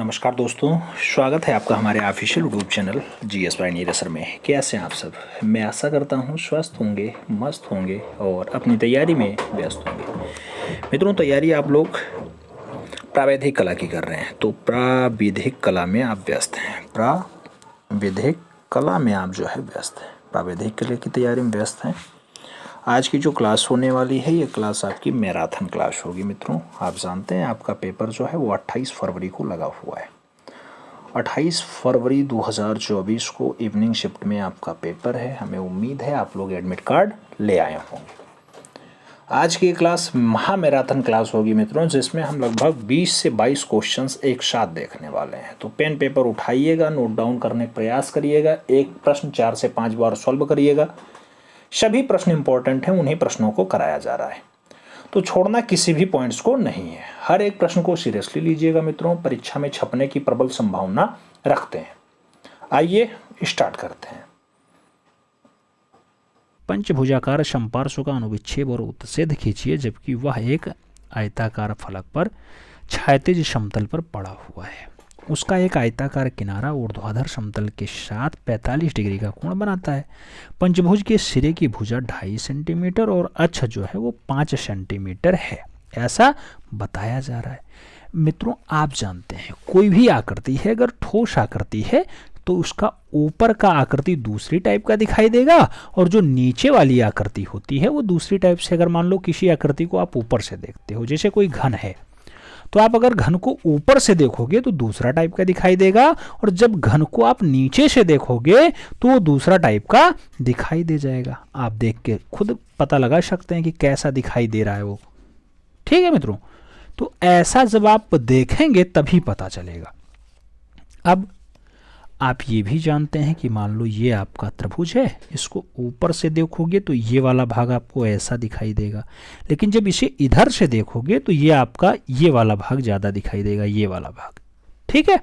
नमस्कार दोस्तों, स्वागत है आपका हमारे official YouTube channel GS bye Neeraj sir में। कैसे हैं आप सब? मैं आशा करता हूं स्वस्थ होंगे, मस्त होंगे और अपनी तैयारी में व्यस्त होंगे। मित्रों, तैयारी आप लोग प्रावैधिक कला की कर रहे हैं, तो प्राविधिक कला में आप व्यस्त हैं। प्राविधिक कला में आप जो है व्यस्त हैं, प्रावैधिक कला की तैयारी में व्यस्त हैं। आज की जो क्लास होने वाली है, ये क्लास आपकी मैराथन क्लास होगी। मित्रों, आप जानते हैं आपका पेपर जो है वो 28 फरवरी को लगा हुआ है। 28 फरवरी 2024 को इवनिंग शिफ्ट में आपका पेपर है। हमें उम्मीद है आप लोग एडमिट कार्ड ले आए होंगे। आज की क्लास महामैराथन क्लास होगी मित्रों, जिसमें हम लगभग 20 से 22 क्वेश्चंस एक साथ देखने वाले हैं। तो पेन पेपर उठाइएगा, नोट डाउन करने का प्रयास करिएगा। एक प्रश्न 4 से 5 बार सॉल्व करिएगा। सभी प्रश्न इंपॉर्टेंट हैं, उन्हीं प्रश्नों को कराया जा रहा है, तो छोड़ना किसी भी पॉइंट्स को नहीं है। हर एक प्रश्न को सीरियसली लीजिएगा मित्रों, परीक्षा में छपने की प्रबल संभावना रखते हैं। आइए स्टार्ट करते हैं। पंचभुजाकार समपार्श्व का अनुविच्छेद और उत्सेद खींचिए जबकि वह एक आयताकार फलक पर क्षैतिज समतल पर पड़ा हुआ है। उसका एक आयताकार किनारा ऊर्ध्वाधर समतल के साथ 45 डिग्री का कोण बनाता है। पंचभुज के सिरे की भुजा 2.5 सेंटीमीटर और अक्ष जो है वो 5 सेंटीमीटर है, ऐसा बताया जा रहा है। मित्रों, आप जानते हैं कोई भी आकृति है, अगर ठोस आकृति है तो उसका ऊपर का आकृति दूसरी टाइप का दिखाई देगा और जो नीचे वाली आकृति होती है वो दूसरी टाइप से। अगर मान लो किसी आकृति को आप ऊपर से देखते हो, जैसे कोई घन है, तो आप अगर घन को ऊपर से देखोगे तो दूसरा टाइप का दिखाई देगा, और जब घन को आप नीचे से देखोगे तो वो दूसरा टाइप का दिखाई दे जाएगा। आप देख के खुद पता लगा सकते हैं कि कैसा दिखाई दे रहा है वो। ठीक है मित्रों, तो ऐसा जब आप देखेंगे तभी पता चलेगा। अब आप ये भी जानते हैं कि मान लो ये आपका त्रिभुज है, इसको ऊपर से देखोगे तो ये वाला भाग आपको ऐसा दिखाई देगा, लेकिन जब इसे इधर से देखोगे तो ये आपका ये वाला भाग ज़्यादा दिखाई देगा, ये वाला भाग। ठीक है,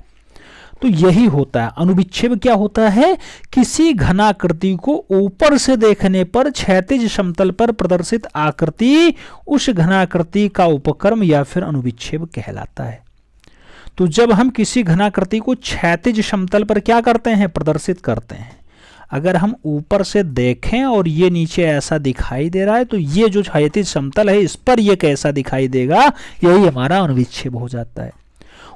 तो यही होता है अनुविच्छेद। क्या होता है? किसी घनाकृति को ऊपर से देखने पर क्षैतिज समतल पर प्रदर्शित आकृति उस घनाकृति का उपक्रम या फिर अनुविच्छेद कहलाता है। तो जब हम किसी घनाकृति को क्षैतिज समतल पर क्या करते हैं? प्रदर्शित करते हैं। अगर हम ऊपर से देखें और ये नीचे ऐसा दिखाई दे रहा है, तो ये जो क्षैतिज समतल है इस पर ये कैसा दिखाई देगा, यही हमारा अनुविच्छेद हो जाता है।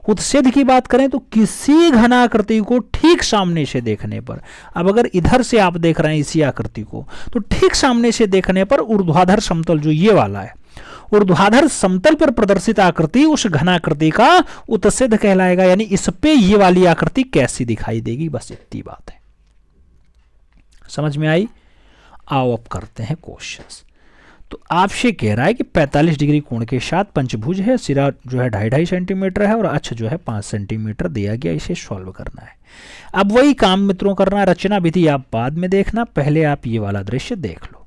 उत्सेद की बात करें तो किसी घनाकृति को ठीक सामने से देखने पर, अब अगर इधर से आप देख रहे हैं इसी आकृति को, तो ठीक सामने से देखने पर ऊर्ध्वाधर समतल जो ये वाला है, ऊर्ध्वाधर समतल पर प्रदर्शित आकृति उस घनाकृति का उत्सेद कहलाएगा। यानी इस पे ये वाली आकृति कैसी दिखाई देगी, बस इतनी बात है। समझ में आई? आओ अब करते हैं क्वेश्चंस। तो आपसे कह रहा है कि 45 डिग्री कोण के साथ पंचभुज है, सिरा जो है 2.5 सेंटीमीटर है और अक्ष जो है 5 सेंटीमीटर दिया गया, इसे सॉल्व करना है। अब वही काम मित्रों करना है। रचना विधि आप बाद में देखना, पहले आप ये वाला दृश्य देख लो।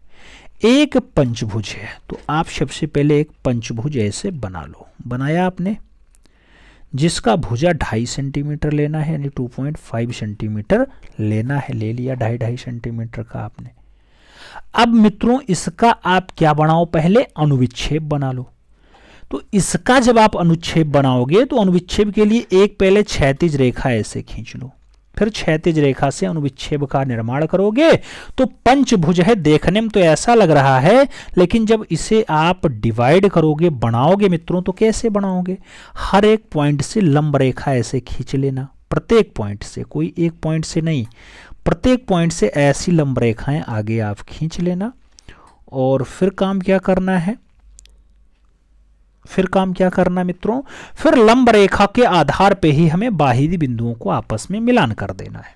एक पंचभुज है, तो आप सबसे पहले एक पंचभुज ऐसे बना लो। बनाया आपने, जिसका भुजा 2.5 सेंटीमीटर लेना है, यानी 2.5 सेंटीमीटर लेना है। ले लिया 2.5 सेंटीमीटर का आपने। अब मित्रों इसका आप क्या बनाओ? पहले अनुविच्छेद बना लो। तो इसका जब आप अनुच्छेद बनाओगे तो अनुविच्छेद के लिए एक पहले क्षैतिज रेखा ऐसे खींच लो, फिर क्षैतिज रेखा से अनुविच्छेद का निर्माण करोगे तो पंचभुज है। देखने में तो ऐसा लग रहा है, लेकिन जब इसे आप डिवाइड करोगे, बनाओगे मित्रों, तो कैसे बनाओगे? हर एक पॉइंट से लंब रेखा ऐसे खींच लेना, प्रत्येक पॉइंट से, कोई एक पॉइंट से नहीं, प्रत्येक पॉइंट से ऐसी लंब रेखाएं आगे आप खींच लेना। और फिर काम क्या करना है? मित्रों, फिर लंब रेखा के आधार पे ही हमें बाहिरी बिंदुओं को आपस में मिलान कर देना है।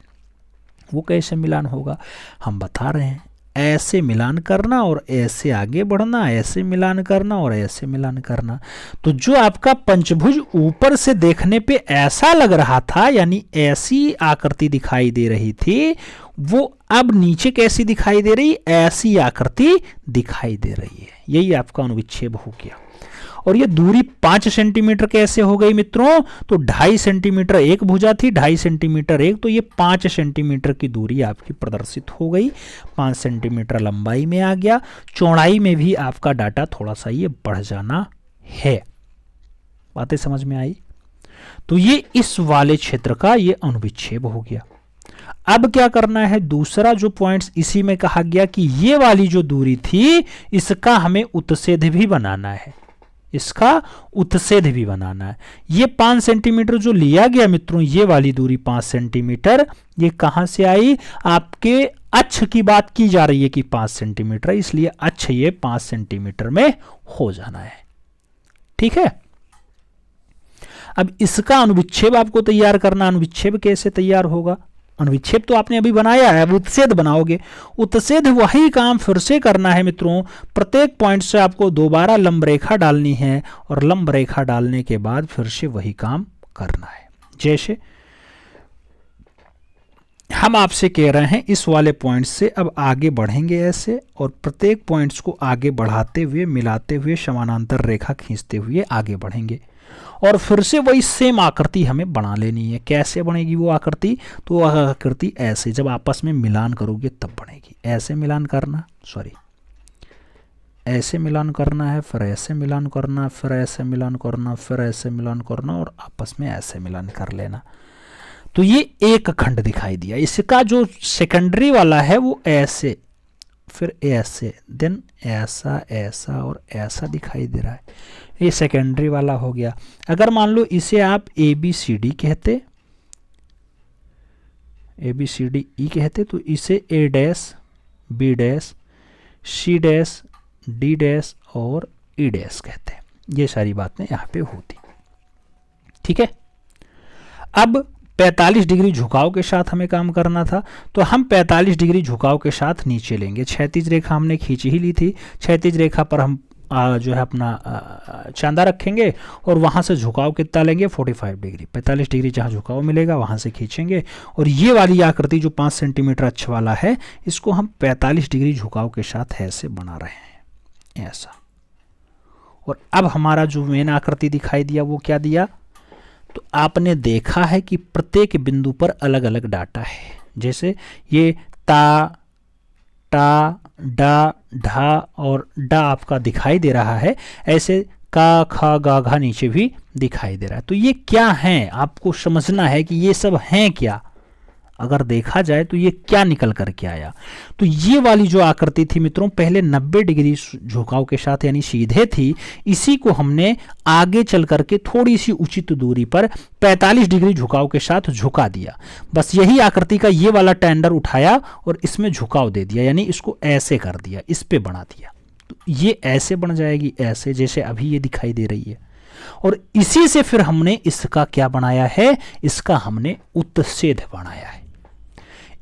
वो कैसे मिलान होगा हम बता रहे हैं। ऐसे मिलान करना और ऐसे आगे बढ़ना, ऐसे मिलान करना और ऐसे मिलान करना। तो जो आपका पंचभुज ऊपर से देखने पे ऐसा लग रहा था, यानी ऐसी आकृति दिखाई दे रही थी, वो अब नीचे कैसी दिखाई दे रही? ऐसी आकृति दिखाई दे रही है। यही आपका अनुविच्छेद हो गया। और ये दूरी 5 सेंटीमीटर कैसे हो गई मित्रों? तो 2.5 सेंटीमीटर एक भुजा थी, 2.5 सेंटीमीटर एक, तो ये 5 सेंटीमीटर की दूरी आपकी प्रदर्शित हो गई। 5 सेंटीमीटर लंबाई में आ गया। चौड़ाई में भी आपका डाटा थोड़ा सा ये बढ़ जाना है। बातें समझ में आई? तो ये इस वाले क्षेत्र का ये अनुविच्छेद हो गया। अब क्या करना है, दूसरा जो पॉइंट्स इसी में कहा गया कि ये वाली जो दूरी थी इसका हमें उत्सेद भी बनाना है, इसका उत्सेद भी बनाना है। ये 5 सेंटीमीटर जो लिया गया मित्रों, ये वाली दूरी 5 सेंटीमीटर, ये कहां से आई, आपके अक्ष की बात की जा रही है कि 5 सेंटीमीटर, इसलिए अक्ष ये 5 सेंटीमीटर में हो जाना है। ठीक है, अब इसका अनुविच्छेद आपको तैयार करना। अनुविच्छेद कैसे तैयार होगा, अनुविच्छेद तो आपने अभी बनाया है, अब उत्सेद बनाओगे। उत्सेद वही काम फिर से करना है मित्रों, प्रत्येक पॉइंट से आपको दोबारा लंब रेखा डालनी है और लंब रेखा डालने के बाद फिर से वही काम करना है। जैसे हम आपसे कह रहे हैं इस वाले पॉइंट से अब आगे बढ़ेंगे ऐसे, और प्रत्येक पॉइंट्स को आगे बढ़ाते हुए, मिलाते हुए, समानांतर रेखा खींचते हुए आगे बढ़ेंगे और फिर से वही सेम आकृति हमें बना लेनी है। कैसे बनेगी वो आकृति, तो वह आकृति ऐसे, जब आपस में मिलान करोगे तब बनेगी। ऐसे मिलान करना, सॉरी ऐसे मिलान करना है, फिर ऐसे मिलान करना, फिर ऐसे मिलान करना, फिर ऐसे मिलान करना और आपस में ऐसे मिलान कर लेना। तो ये एक खंड दिखाई दिया। इसका जो सेकेंडरी वाला है वो ऐसे, फिर ऐसे, देन ऐसा, ऐसा और ऐसा दिखाई दे रहा है, ये सेकेंडरी वाला हो गया। अगर मान लो इसे आप ABCD कहते, ABCDE कहते, तो इसे A dash, B dash, C dash, D dash और E डैश कहते। ये सारी बातें यहाँ पे होती। ठीक है, अब 45 डिग्री झुकाव के साथ हमें काम करना था, तो हम 45 डिग्री झुकाव के साथ नीचे लेंगे। क्षैतिज रेखा हमने खींच ही ली थी, क्षैतिज रेखा पर हम जो है अपना चांदा रखेंगे और वहाँ से झुकाव कितना लेंगे, 45 डिग्री। 45 डिग्री जहाँ झुकाव मिलेगा वहाँ से खींचेंगे और ये वाली आकृति जो 5 सेंटीमीटर अक्ष वाला है, इसको हम 45 डिग्री झुकाव के साथ ऐसे बना रहे हैं, ऐसा। और अब हमारा जो मेन आकृति दिखाई दिया वो क्या दिया, तो आपने देखा है कि प्रत्येक बिंदु पर अलग अलग डाटा है। जैसे ये ता, टा, डा, ढा और डा आपका दिखाई दे रहा है, ऐसे का, खा, गा, घा नीचे भी दिखाई दे रहा है। तो ये क्या है, आपको समझना है कि ये सब हैं क्या। अगर देखा जाए तो ये क्या निकल कर के आया, तो ये वाली जो आकृति थी मित्रों, पहले 90 डिग्री झुकाव के साथ यानी सीधे थी, इसी को हमने आगे चल करके थोड़ी सी उचित दूरी पर 45 डिग्री झुकाव के साथ झुका दिया। बस यही आकृति का ये वाला टेंडर उठाया और इसमें झुकाव दे दिया, यानी इसको ऐसे कर दिया, इस पे बना दिया। तो ये ऐसे बन जाएगी, ऐसे, जैसे अभी ये दिखाई दे रही है। और इसी से फिर हमने इसका क्या बनाया है, इसका हमने उत्सेद बनाया है।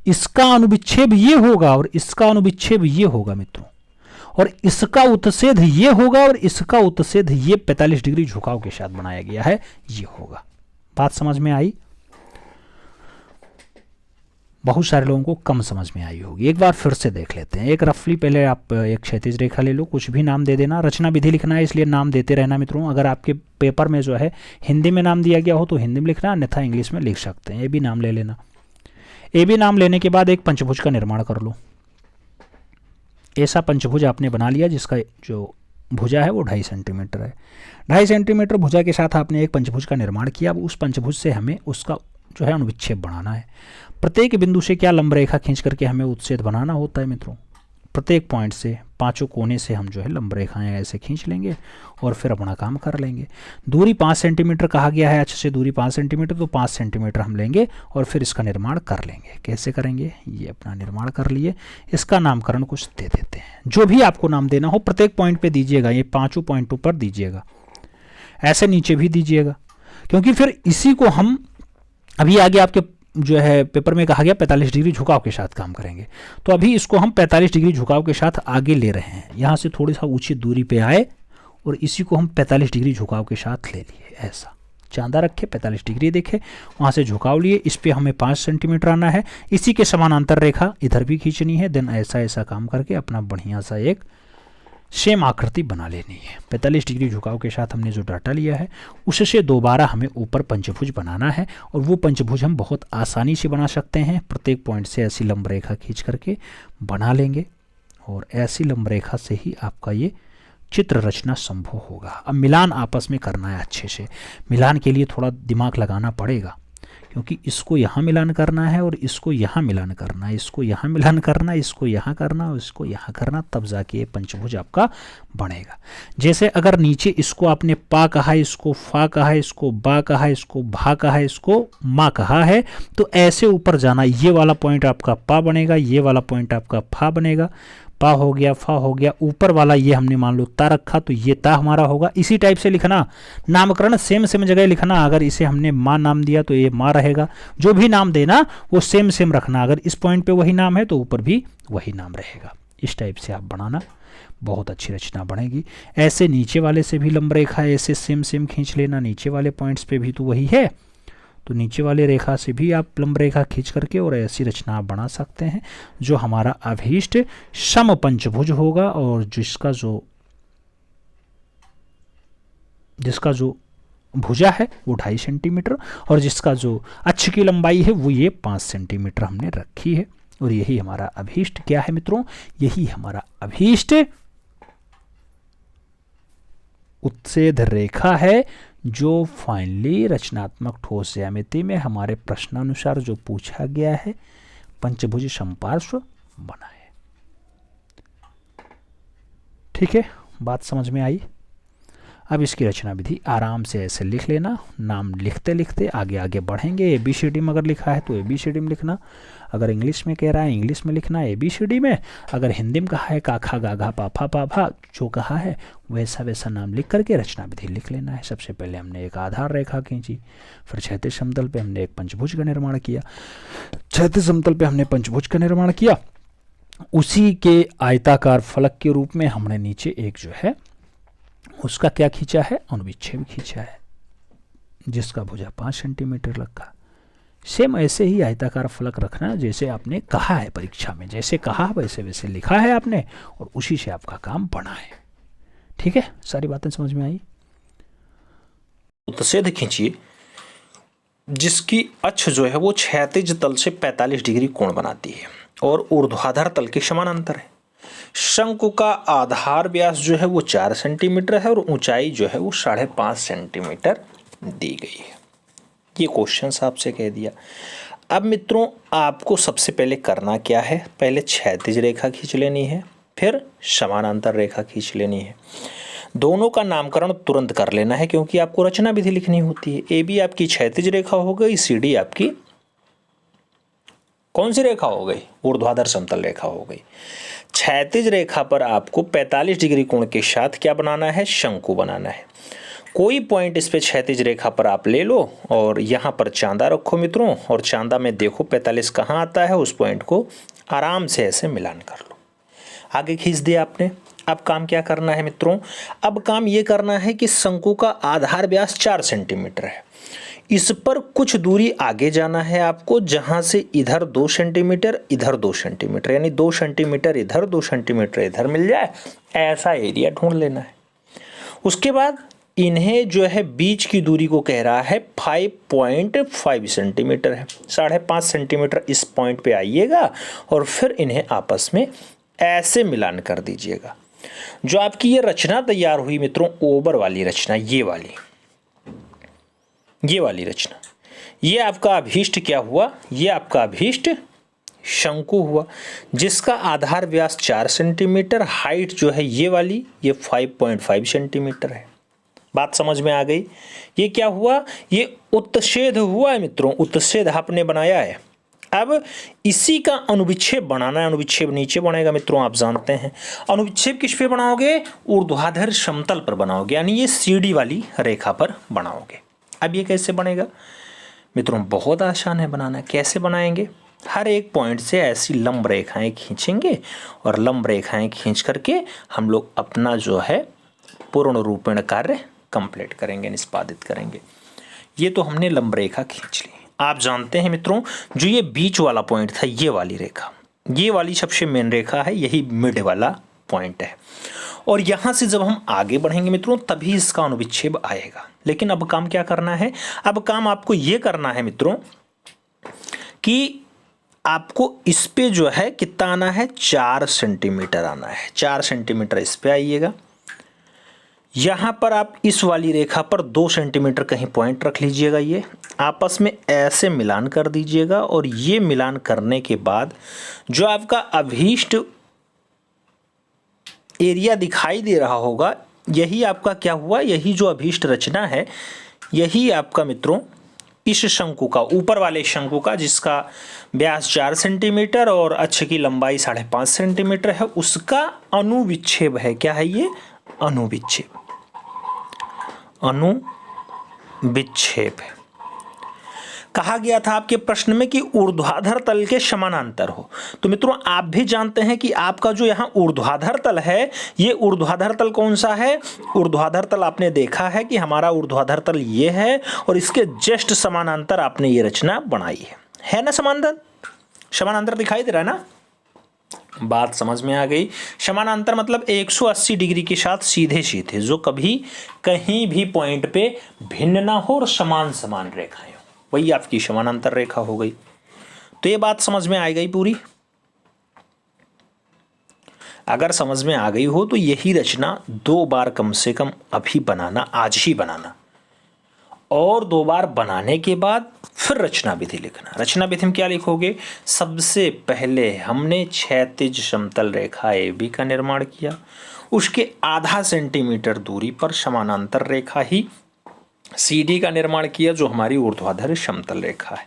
इसका अनुविच्छेद ये होगा और इसका अनुविच्छेद ये होगा मित्रों, और इसका उत्सेद ये होगा और इसका उत्सेद ये 45 डिग्री झुकाव के साथ बनाया गया है, ये होगा। बात समझ में आई? बहुत सारे लोगों को कम समझ में आई होगी। एक बार फिर से देख लेते हैं। एक रफली पहले आप एक क्षैतिज रेखा ले लो, कुछ भी नाम दे देना। रचना विधि लिखना है, इसलिए नाम देते रहना मित्रों। अगर आपके पेपर में जो है हिंदी में नाम दिया गया हो तो हिंदी में लिखना, अन्यथा इंग्लिश में लिख सकते हैं। ये भी नाम ले लेना। ए बी नाम लेने के बाद एक पंचभुज का निर्माण कर लो। ऐसा पंचभुज आपने बना लिया जिसका जो भुजा है वो 2.5 सेंटीमीटर है। 2.5 सेंटीमीटर भुजा के साथ आपने एक पंचभुज का निर्माण किया। अब उस पंचभुज से हमें उसका जो है अनुविच्छेद बनाना है। प्रत्येक बिंदु से क्या लंब रेखा खींच करके हमें उत्सेद बनाना होता है मित्रों। प्रत्येक पॉइंट से, पांचों कोने से हम जो है लंब रेखाएं ऐसे खींच लेंगे और फिर अपना काम कर लेंगे। दूरी 5 सेंटीमीटर कहा गया है, अच्छे से दूरी 5 सेंटीमीटर, तो 5 सेंटीमीटर हम लेंगे और फिर इसका निर्माण कर लेंगे। कैसे करेंगे, ये अपना निर्माण कर लिए। इसका नामकरण कुछ दे देते हैं, जो भी आपको नाम देना हो प्रत्येक पॉइंट पे दीजिएगा। ये 5 पॉइंटों पर दीजिएगा, ऐसे नीचे भी दीजिएगा, क्योंकि फिर इसी को हम अभी आगे आपके जो है पेपर में कहा गया 45 डिग्री झुकाव के साथ काम करेंगे। तो अभी इसको हम 45 डिग्री झुकाव के साथ आगे ले रहे हैं। यहाँ से थोड़ी सा ऊंची दूरी पे आए और इसी को हम 45 डिग्री झुकाव के साथ ले लिए। ऐसा चांदा रखे, 45 डिग्री देखे, वहाँ से झुकाव लिए। इस पे हमें 5 सेंटीमीटर आना है। इसी के समानांतर रेखा इधर भी खींचनी है। देन ऐसा ऐसा काम करके अपना बढ़िया सा एक सेम आकृति बना लेनी है। 45 डिग्री झुकाव के साथ हमने जो डाटा लिया है उससे दोबारा हमें ऊपर पंचभुज बनाना है। और वो पंचभुज हम बहुत आसानी से बना सकते हैं। प्रत्येक पॉइंट से ऐसी लंब रेखा खींच करके बना लेंगे और ऐसी लंब रेखा से ही आपका ये चित्र रचना संभव होगा। अब मिलान आपस में करना है अच्छे से। मिलान के लिए थोड़ा दिमाग लगाना पड़ेगा, क्योंकि इसको यहाँ मिलान करना है और इसको यहाँ मिलान करना है, इसको यहाँ मिलान करना है, इसको यहाँ करना और इसको यहाँ करना, तब जाके ये पंचभुज आपका बनेगा। जैसे अगर नीचे इसको आपने पा कहा है, इसको फा कहा है, इसको बा कहा है, इसको भा कहा है, इसको मा कहा है, तो ऐसे ऊपर जाना। ये वाला पॉइंट आपका पा बनेगा, ये वाला पॉइंट आपका फा बनेगा। पा हो गया, फा हो गया, ऊपर वाला ये हमने मान लो ता रखा, तो ये ता हमारा होगा। इसी टाइप से लिखना, नामकरण सेम सेम जगह लिखना। अगर इसे हमने माँ नाम दिया तो ये माँ रहेगा। जो भी नाम देना वो सेम सेम रखना। अगर इस पॉइंट पे वही नाम है तो ऊपर भी वही नाम रहेगा। इस टाइप से आप बनाना, बहुत अच्छी रचना बनेगी। ऐसे नीचे वाले से भी लंब रेखा ऐसे सेम सेम खींच लेना। नीचे वाले पॉइंट्स पे भी तो वही है, तो नीचे वाले रेखा से भी आप लंब रेखा खींच करके और ऐसी रचना आप बना सकते हैं, जो हमारा अभीष्ट समपंचभुज होगा और जिसका जो भुजा है वो 2.5 सेंटीमीटर और जिसका जो अक्ष की लंबाई है वो ये 5 सेंटीमीटर हमने रखी है। और यही हमारा अभीष्ट क्या है मित्रों, यही हमारा अभीष्ट उत्सेध रेखा है, जो फाइनली रचनात्मक ठोस ज्यामिति में हमारे प्रश्नानुसार जो पूछा गया है पंचभुज समपार्श्व बना है। ठीक है, बात समझ में आई। अब इसकी रचना विधि आराम से ऐसे लिख लेना। नाम लिखते लिखते आगे आगे बढ़ेंगे। ABCD में अगर लिखा है तो ABCD में लिखना। अगर इंग्लिश में कह रहा है इंग्लिश में लिखना ABCD में। अगर हिंदी में कहा है काखा गाघा पाफा पाफा, जो कहा है वैसा वैसा नाम लिख करके रचना विधि लिख लेना है। सबसे पहले हमने एक आधार रेखा खींची, फिर क्षैतिज समतल पे हमने एक पंचभुज का निर्माण किया। क्षैतिज समतल पे हमने पंचभुज का निर्माण किया। उसी के आयताकार फलक के रूप में हमने नीचे एक जो है उसका क्या खींचा है, अनुविच्छेद खींचा है, जिसका भुजा 5 सेंटीमीटर रखा। सेम ऐसे ही आयताकार फलक रखना जैसे आपने कहा है परीक्षा में, जैसे कहा वैसे वैसे लिखा है आपने और उसी से आपका काम बना है। ठीक है, सारी बातें समझ में आई। उत्सेध खींचिए जिसकी अक्ष जो है वो क्षैतिज तल से 45 डिग्री कोण बनाती है और ऊर्ध्वाधर तल के समानांतर है। शंकु का आधार व्यास जो है वो 4 सेंटीमीटर है और ऊंचाई जो है वो 5.5 सेंटीमीटर दी गई है। ये क्वेश्चन आपसे कह दिया। अब मित्रों आपको सबसे पहले करना क्या है, पहले क्षैतिज रेखा खींच लेनी है, फिर समानांतर रेखा खींच लेनी है। दोनों का नामकरण तुरंत कर लेना है क्योंकि आपको रचना विधि लिखनी होती है। AB आपकी क्षैतिज रेखा हो गई, CD आपकी कौन सी रेखा हो गई, ऊर्ध्वाधर समतल रेखा हो गई। क्षैतिज रेखा पर आपको 45 डिग्री कोण के साथ क्या बनाना है, शंकु बनाना है। कोई पॉइंट इस पे क्षैतिज रेखा पर आप ले लो और यहाँ पर चांदा रखो मित्रों, और चांदा में देखो 45 कहाँ आता है, उस पॉइंट को आराम से ऐसे मिलान कर लो। आगे खींच दिया आपने। अब काम क्या करना है मित्रों, अब काम ये करना है कि शंकु का आधार व्यास 4 सेंटीमीटर है। इस पर कुछ दूरी आगे जाना है आपको, जहां से इधर 2 सेंटीमीटर इधर 2 सेंटीमीटर, यानी 2 सेंटीमीटर इधर 2 सेंटीमीटर इधर मिल जाए, ऐसा एरिया ढूंढ लेना है। उसके बाद इन्हें जो है बीच की दूरी को कह रहा है 5.5 सेंटीमीटर है। 5.5 सेंटीमीटर इस पॉइंट पे आइएगा और फिर इन्हें आपस में ऐसे मिलान कर दीजिएगा। जो आपकी ये रचना तैयार हुई मित्रों, ओबर वाली रचना, ये वाली रचना, ये आपका अभीष्ट क्या हुआ, ये आपका अभीष्ट शंकु हुआ, जिसका आधार व्यास 4 सेंटीमीटर, हाइट जो है ये वाली, ये 5.5 सेंटीमीटर है। बात समझ में आ गई। ये क्या हुआ, ये उत्सेध हुआ है मित्रों, उत्सेध आपने बनाया है। अब इसी का अनुविच्छेद बनाना है। अनुविच्छेद नीचे बनेगा मित्रों, आप जानते हैं। अनुविच्छेद किस पे बनाओगे, ऊर्ध्वाधर समतल पर बनाओगे, यानी ये CD वाली रेखा पर बनाओगे। अब ये कैसे बनेगा मित्रों, बहुत आसान है बनाना। कैसे बनाएंगे, हर एक पॉइंट से ऐसी लंब रेखाएं खींचेंगे और लंब रेखाएं खींच करके हम लोग अपना जो है पूर्ण रूपेण कार्य कंप्लीट करेंगे, निष्पादित करेंगे। ये तो हमने लंब रेखा खींच ली। आप जानते हैं मित्रों, जो ये बीच वाला पॉइंट था, ये वाली रेखा, ये वाली सबसे मेन रेखा है, यही मिड वाला पॉइंट है। और यहाँ से जब हम आगे बढ़ेंगे मित्रों, तभी इसका अनुविच्छेद आएगा। लेकिन अब काम क्या करना है, अब काम आपको ये करना है मित्रों कि आपको इस पे जो है कितना आना है, 4 सेंटीमीटर आना है। 4 सेंटीमीटर इस पे आइएगा यहाँ पर आप इस वाली रेखा पर 2 सेंटीमीटर कहीं पॉइंट रख लीजिएगा, ये आपस में ऐसे मिलान कर दीजिएगा और ये मिलान करने के बाद जो आपका अभीष्ट एरिया दिखाई दे रहा होगा, यही आपका क्या हुआ, यही जो अभीष्ट रचना है, यही आपका मित्रों इस शंकु का, ऊपर वाले शंकु का जिसका व्यास 4 सेंटीमीटर और अक्ष की लंबाई 5.5 सेंटीमीटर है, उसका अनुविच्छेद है। क्या है ये? अनुविच्छेद। अनुविच्छेद कहा गया था आपके प्रश्न में कि ऊर्ध्वाधर तल के समानांतर हो। तो मित्रों आप भी जानते हैं कि आपका जो यहाँ ऊर्ध्वाधर तल है, ये ऊर्ध्वाधर तल कौन सा है? ऊर्ध्वाधर तल आपने देखा है कि हमारा ऊर्ध्वाधर तल ये है और इसके जस्ट समानांतर आपने ये रचना बनाई है ना? समानांतर दिखाई दे रहा है ना? बात समझ में आ गई। समानांतर मतलब 180 डिग्री के साथ सीधे सीधे, जो कभी कहीं भी पॉइंट पे भिन्न ना हो और समान समान रेखाएं, वही आपकी समानांतर रेखा हो गई। तो ये बात समझ में आ गई पूरी। अगर समझ में आ गई हो तो यही रचना 2 बार कम से कम अभी बनाना, आज ही बनाना, और 2 बार बनाने के बाद फिर रचना विधि लिखना। रचना विधि में क्या लिखोगे? सबसे पहले हमने क्षैतिज समतल रेखा AB का निर्माण किया, उसके आधा सेंटीमीटर दूरी पर समानांतर रेखा ही CD का निर्माण किया, जो हमारी ऊर्ध्वाधर समतल रेखा है।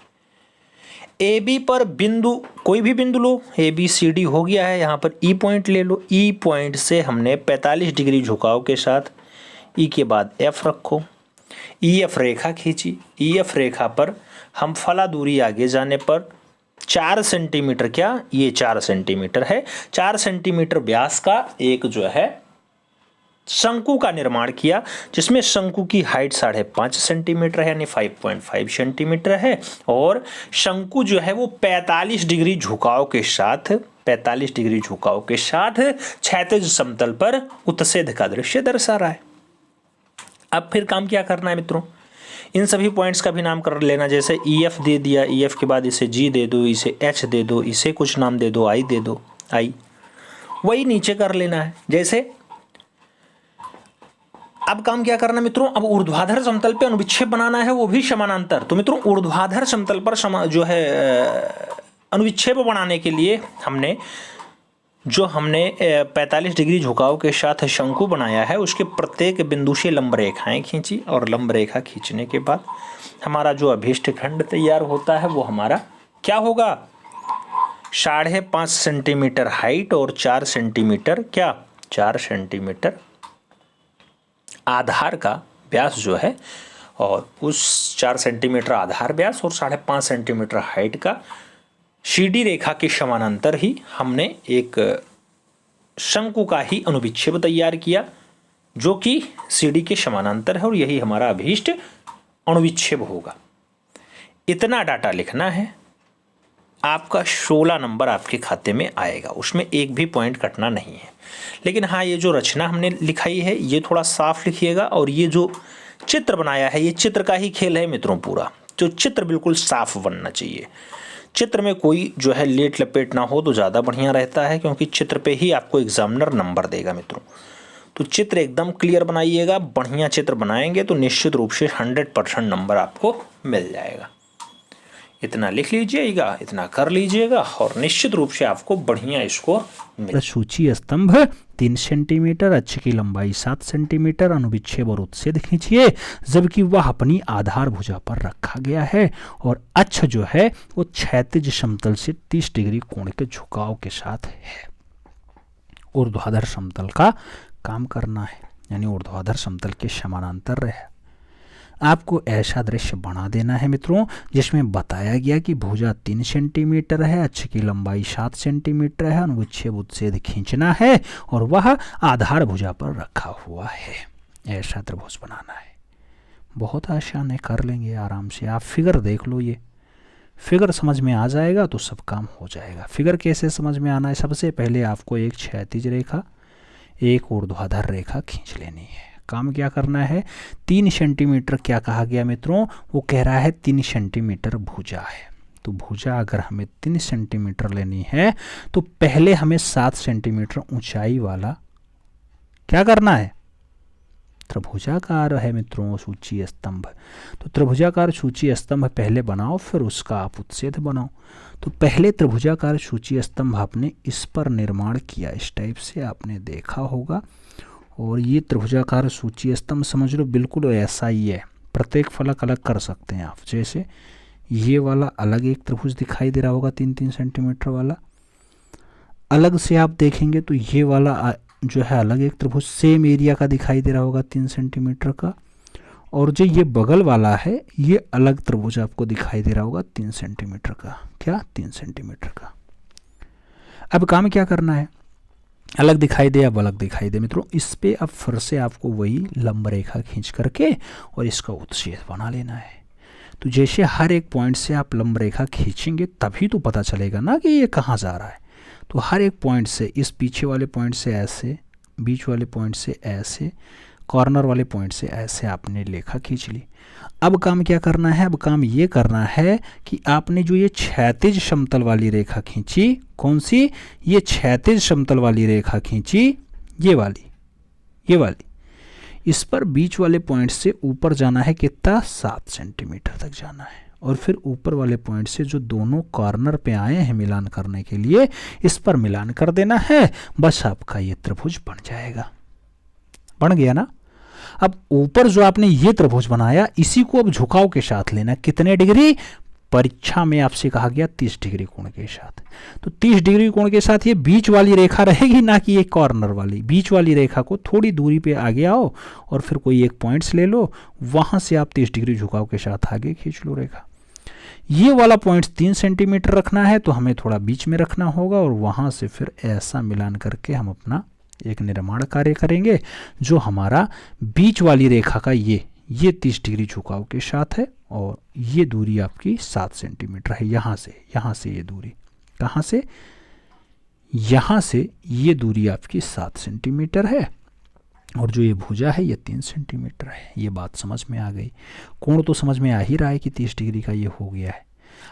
AB पर बिंदु, कोई भी बिंदु लो, ABCD हो गया है, यहाँ पर E पॉइंट ले लो। E पॉइंट से हमने 45 डिग्री झुकाव के साथ E के बाद F रखो, EF रेखा खींची। EF रेखा पर हम फला दूरी आगे जाने पर 4 सेंटीमीटर, क्या ये 4 सेंटीमीटर है, 4 सेंटीमीटर व्यास का एक जो है शंकु का निर्माण किया, जिसमें शंकु की हाइट 5.5 सेंटीमीटर है, यानी 5.5 सेंटीमीटर है, और शंकु जो है वो 45 डिग्री झुकाव के साथ, 45 डिग्री झुकाव के साथ क्षैतिज समतल पर उत्सेद का दृश्य दर्शा रहा है। अब फिर काम क्या करना है मित्रों? इन सभी पॉइंट्स का भी नाम कर लेना। जैसे EF दे दिया, EF के बाद इसे G दे दो, इसे H दे दो, इसे कुछ नाम दे दो, I दे दो, I। वही नीचे कर लेना है। जैसे अब काम क्या करना मित्रों? अब ऊर्ध्वाधर समतल पे अनुविच्छेद बनाना है, वो भी समानांतर। तो मित्रों ऊर्ध्वाधर समतल पर जो है अनुविच्छेद बनाने के लिए हमने 45 डिग्री झुकाव के साथ शंकु बनाया है, उसके प्रत्येक बिंदु से लंब रेखाएं खींची, और लंब रेखा खींचने के बाद हमारा जो अभीष्ट खंड तैयार होता है वो हमारा क्या होगा? 5.5 सेंटीमीटर हाइट और 4 सेंटीमीटर, क्या 4 सेंटीमीटर आधार का व्यास जो है, और उस 4 सेंटीमीटर आधार व्यास और 5.5 सेंटीमीटर हाइट का CD रेखा के समानांतर ही हमने एक शंकु का ही अनुविच्छेद तैयार किया, जो कि CD के समानांतर है, और यही हमारा अभीष्ट अनुविच्छेद होगा। इतना डाटा लिखना है, आपका 16 नंबर आपके खाते में आएगा, उसमें एक भी पॉइंट कटना नहीं है। लेकिन हाँ, ये जो रचना हमने लिखाई है ये थोड़ा साफ लिखिएगा, और ये जो चित्र बनाया है ये चित्र का ही खेल है मित्रों पूरा। तो चित्र बिल्कुल साफ बनना चाहिए, चित्र में कोई जो है लेट लपेट ना हो तो ज़्यादा बढ़िया रहता है, क्योंकि चित्र पे ही आपको एग्जामिनर नंबर देगा मित्रों। तो चित्र एकदम क्लियर बनाइएगा, बढ़िया चित्र बनाएंगे तो निश्चित रूप से 100% नंबर आपको मिल जाएगा। इतना लिख लीजिएगा, इतना कर लीजिएगा, और निश्चित रूप से आपको बढ़िया स्कोर मिल। सूची स्तंभ 3 सेंटीमीटर, अक्ष की लंबाई 7 सेंटीमीटर, अनुविच्छेद और उत्सेद खींचिए, जबकि वह अपनी आधार भुजा पर रखा गया है और अक्ष जो है वो क्षैतिज समतल से 30 डिग्री कोण के झुकाव के साथ है। ऊर्ध्वाधर समतल का काम करना है, यानी ऊर्ध्वाधर समतल के समानांतर रहे। आपको ऐसा दृश्य बना देना है मित्रों जिसमें बताया गया कि भुजा 3 सेंटीमीटर है, अक्ष की लंबाई 7 सेंटीमीटर है, अनुविच्छेद उत्सेद खींचना है और वह आधार भुजा पर रखा हुआ है। ऐसा त्रिभुज बनाना है। बहुत आसान है, कर लेंगे आराम से। आप फिगर देख लो, ये फिगर समझ में आ जाएगा तो सब काम हो जाएगा। फिगर कैसे समझ में आना है? सबसे पहले आपको एक क्षैतिज रेखा, एक ऊर्ध्वाधर रेखा खींच लेनी है। काम क्या करना है? 3 सेंटीमीटर क्या कहा गया मित्रों? वो कह रहा है 3 सेंटीमीटर भुजा है। तो भुजा अगर हमें 3 सेंटीमीटर लेनी है तो पहले हमें 7 सेंटीमीटर ऊंचाई वाला क्या करना है? त्रिभुजाकार है मित्रों सूची स्तंभ। तो त्रिभुजाकार सूची स्तंभ पहले बनाओ, फिर उसका आप उत्च्छेद बनाओ। तो पहले त्रिभुजाकार सूची स्तंभ आपने इस पर निर्माण किया, इस टाइप से आपने देखा होगा। और ये त्रिभुजाकार सूची स्तंभ समझ लो बिल्कुल ऐसा ही है। प्रत्येक फलक अलग कर सकते हैं आप। जैसे ये वाला अलग एक त्रिभुज दिखाई दे रहा होगा 3-3 सेंटीमीटर वाला, अलग से आप देखेंगे तो ये वाला जो है अलग एक त्रिभुज सेम एरिया का दिखाई दे रहा होगा 3 सेंटीमीटर का। और जो ये बगल वाला है ये अलग त्रिभुज आपको दिखाई दे रहा होगा 3 सेंटीमीटर का। क्या 3 सेंटीमीटर का। अब काम क्या करना है, अलग दिखाई दे अब अलग दिखाई दे मित्रों, इस पे अब फिर से आपको वही लंब रेखा खींच करके और इसका उत्च्छेद बना लेना है। तो जैसे हर एक पॉइंट से आप लंब रेखा खींचेंगे तभी तो पता चलेगा ना कि ये कहाँ जा रहा है। तो हर एक पॉइंट से, इस पीछे वाले पॉइंट से ऐसे, बीच वाले पॉइंट से ऐसे, कॉर्नर वाले पॉइंट से ऐसे आपने रेखा खींच ली। अब काम क्या करना है, अब काम ये करना है कि आपने जो ये क्षैतिज समतल वाली रेखा खींची, कौन सी, ये क्षैतिज समतल वाली रेखा खींची, ये वाली, इस पर बीच वाले पॉइंट से ऊपर जाना है कितना, 7 सेंटीमीटर तक जाना है। और फिर ऊपर वाले पॉइंट से जो दोनों कॉर्नर पे आए हैं मिलान करने के लिए, इस पर मिलान कर देना है। बस आपका ये त्रिभुज बन जाएगा। बन गया ना। अब ऊपर जो आपने ये त्रिभुज बनाया इसी को अब झुकाव के साथ लेना। कितने डिग्री, परीक्षा में आपसे कहा गया 30 डिग्री कोण के साथ। तो 30 डिग्री कोण के साथ ये बीच वाली रेखा रहेगी, ना कि ये कॉर्नर वाली। बीच वाली रेखा को थोड़ी दूरी पे आगे आओ और फिर कोई एक पॉइंट्स ले लो, वहां से आप 30 डिग्री झुकाव के साथ आगे खींच लो रेखा। ये वाला पॉइंट 3 सेंटीमीटर रखना है तो हमें थोड़ा बीच में रखना होगा और वहां से फिर ऐसा मिलान करके हम अपना एक निर्माण कार्य करेंगे, जो हमारा बीच वाली रेखा का ये 30 डिग्री झुकाव के साथ है। और ये दूरी आपकी 7 सेंटीमीटर है। यहाँ से ये दूरी, कहाँ से, यहाँ से ये दूरी आपकी 7 सेंटीमीटर है। और जो ये भुजा है ये 3 सेंटीमीटर है। ये बात समझ में आ गई। कोण तो समझ में आ ही रहा है कि 30 डिग्री का ये हो गया है।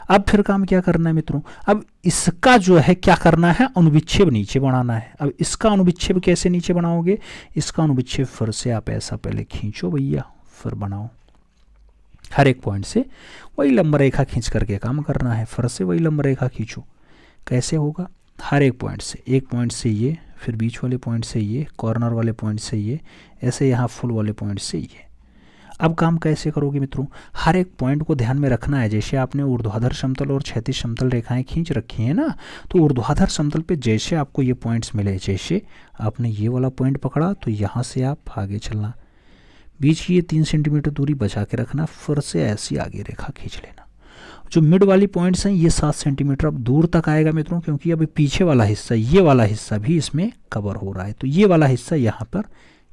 अब फिर काम क्या करना है मित्रों, अब इसका जो है क्या करना है, अनुविच्छेद नीचे बनाना है। अब इसका अनुविच्छेद कैसे नीचे बनाओगे, इसका अनुविच्छेद फिर से आप ऐसा पहले खींचो भैया, फिर बनाओ। हर एक पॉइंट से वही लंब रेखा खींच करके काम करना है। फिर से वही लंब रेखा खींचो। कैसे होगा, हर एक पॉइंट से, एक पॉइंट से ये, फिर बीच वाले पॉइंट से ये, कॉर्नर वाले पॉइंट से ये, ऐसे यहाँ फुल वाले पॉइंट से ये। अब काम कैसे करोगे मित्रों, हर एक पॉइंट को ध्यान में रखना है। जैसे आपने ऊर्ध्वाधर समतल और क्षैतिज समतल रेखाएं खींच रखी हैं ना, तो ऊर्ध्वाधर समतल पे जैसे आपको ये पॉइंट्स मिले, जैसे आपने ये वाला पॉइंट पकड़ा तो यहाँ से आप आगे चलना, बीच की ये 3 सेंटीमीटर दूरी बचा के रखना, फिर से ऐसी आगे रेखा खींच लेना। जो मिड वाली पॉइंट्स हैं ये 7 सेंटीमीटर अब दूर तक आएगा मित्रों, क्योंकि अभी पीछे वाला हिस्सा, ये वाला हिस्सा भी इसमें कवर हो रहा है। तो ये वाला हिस्सा यहाँ पर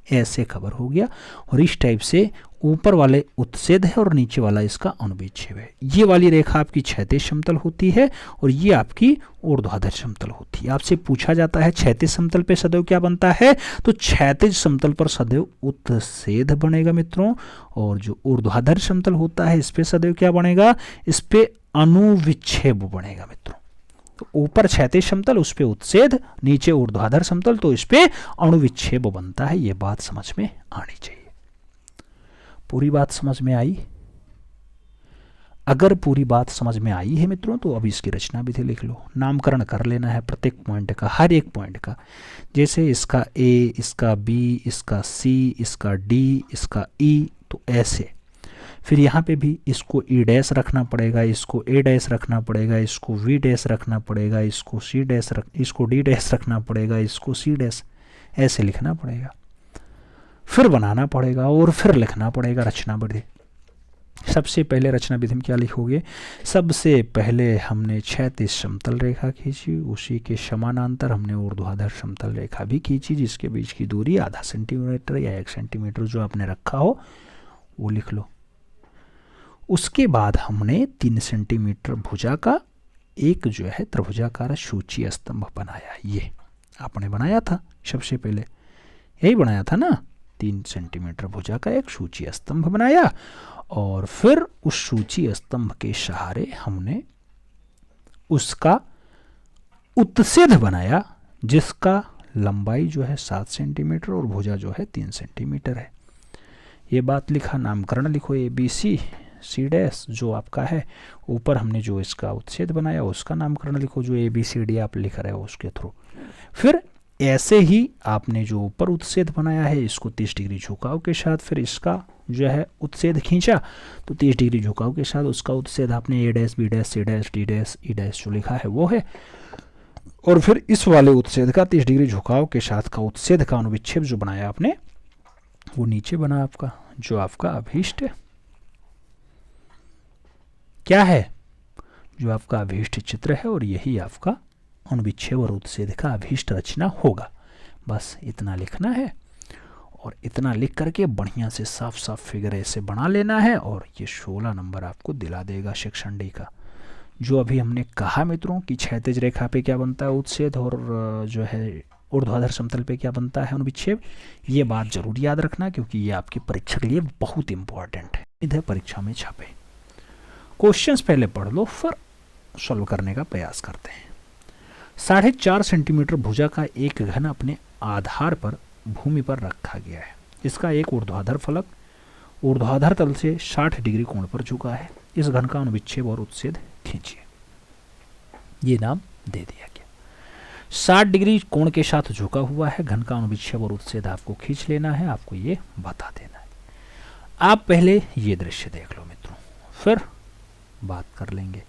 ऐसे कवर हो गया। और इस टाइप से ऊपर वाले उत्च्छेद है और नीचे वाला इसका अनुविच्छेद है। ये वाली रेखा आपकी क्षैतिज समतल होती है और ये आपकी ऊर्ध्वाधर समतल होती है। आपसे पूछा जाता है क्षैतिज समतल पे सदैव क्या बनता है, तो क्षैतिज समतल पर सदैव उत्च्छेद बनेगा मित्रों। और जो ऊर्ध्वाधर समतल होता है इस पे सदैव क्या बनेगा, इस पे अनुविच्छेद बनेगा मित्रों। तो ऊपर क्षैतिज समतल, उस पे उत्च्छेद, नीचे ऊर्ध्वाधर समतल, तो इस पे अणुविच्छेद बनता है। ये बात समझ में आनी चाहिए। पूरी बात समझ में आई? अगर पूरी बात समझ में आई है मित्रों तो अब इसकी रचना विधि लिख लो। नामकरण कर लेना है प्रत्येक पॉइंट का, हर एक पॉइंट का। जैसे इसका ए, इसका बी, इसका सी, इसका डी, इसका ई, तो ऐसे। फिर यहाँ पे भी इसको ई डैश रखना पड़ेगा, इसको ए डैश रखना पड़ेगा, इसको वी डैश रखना पड़ेगा, इसको सी डैश इसको डी डैश रखना पड़ेगा, इसको सी डैश, ऐसे लिखना पड़ेगा। फिर बनाना पड़ेगा और फिर लिखना पड़ेगा रचना विधि। सबसे पहले रचना विधि में क्या लिखोगे, सबसे पहले हमने क्षैतिज समतल रेखा खींची, उसी के समानांतर हमने ऊर्ध्वाधर समतल रेखा भी खींची, जिसके बीच की दूरी आधा सेंटीमीटर या 1 सेंटीमीटर जो आपने रखा हो वो लिख लो। उसके बाद हमने 3 सेंटीमीटर भुजा का एक जो है त्रिभुजाकार सूची स्तंभ बनाया। ये आपने बनाया था सबसे पहले, यही बनाया था ना, 3 सेंटीमीटर भुजा का एक सूची स्तंभ बनाया। और फिर उस सूची स्तंभ के सहारे हमने उसका उत्च्छेद बनाया, जिसका लंबाई जो है 7 सेंटीमीटर और भुजा जो है 3 सेंटीमीटर है। ये बात लिखा, नामकरण लिखो A B C C dash जो आपका है, ऊपर हमने जो इसका उत्च्छेद बनाया उसका नामकरण लिखो, जो ए बी सी डी आप लिख रहे हो उसके थ्रू। फिर ऐसे ही आपने जो ऊपर उत्च्छेद बनाया है इसको 30 डिग्री झुकाव के साथ, फिर इसका जो है उत्च्छेद खींचा तो 30 डिग्री झुकाव के साथ उसका उत्च्छेद आपने A dash B dash C dash D dash E dash जो लिखा है वो है, और फिर इस वाले उत्च्छेद का 30 डिग्री झुकाव के साथ का उत्च्छेद का अनुविच्छेद जो बनाया आपने वो नीचे बना आपका, जो आपका अभीष्ट क्या है, जो आपका अभीष्ट चित्र है, और यही आपका अनुविच्छेद और उत्च्छेद का अभीष्ट रचना होगा। बस इतना लिखना है और इतना लिख करके बढ़िया से साफ साफ फिगर ऐसे बना लेना है, और ये 16 नंबर आपको दिला देगा सेक्शन डी का। जो अभी हमने कहा मित्रों कि क्षैतिज रेखा पे क्या बनता है उत्च्छेद, और जो है ऊर्ध्वाधर समतल पे क्या बनता है अनुविच्छेद, ये बात जरूर याद रखना क्योंकि ये आपकी परीक्षा के लिए बहुत इंपॉर्टेंट है। इधर परीक्षा में छापे क्वेश्चंस पहले पढ़ लो, फिर सॉल्व करने का प्रयास करते हैं। 4.5 सेंटीमीटर भुजा का एक घन अपने आधार पर भूमि पर रखा गया है। इसका एक ऊर्ध्वाधर फलक ऊर्ध्वाधर तल से 60 डिग्री कोण पर झुका है। इस घन का अनुविच्छेद और उत्च्छेद खींचिए। ये नाम दे दिया गया। 60 डिग्री कोण के साथ झुका हुआ है, घन का अनुविच्छेद और उत्च्छेद आपको खींच लेना है, आपको ये बता देना है। आप पहले ये दृश्य देख लो मित्रों, फिर बात कर लेंगे।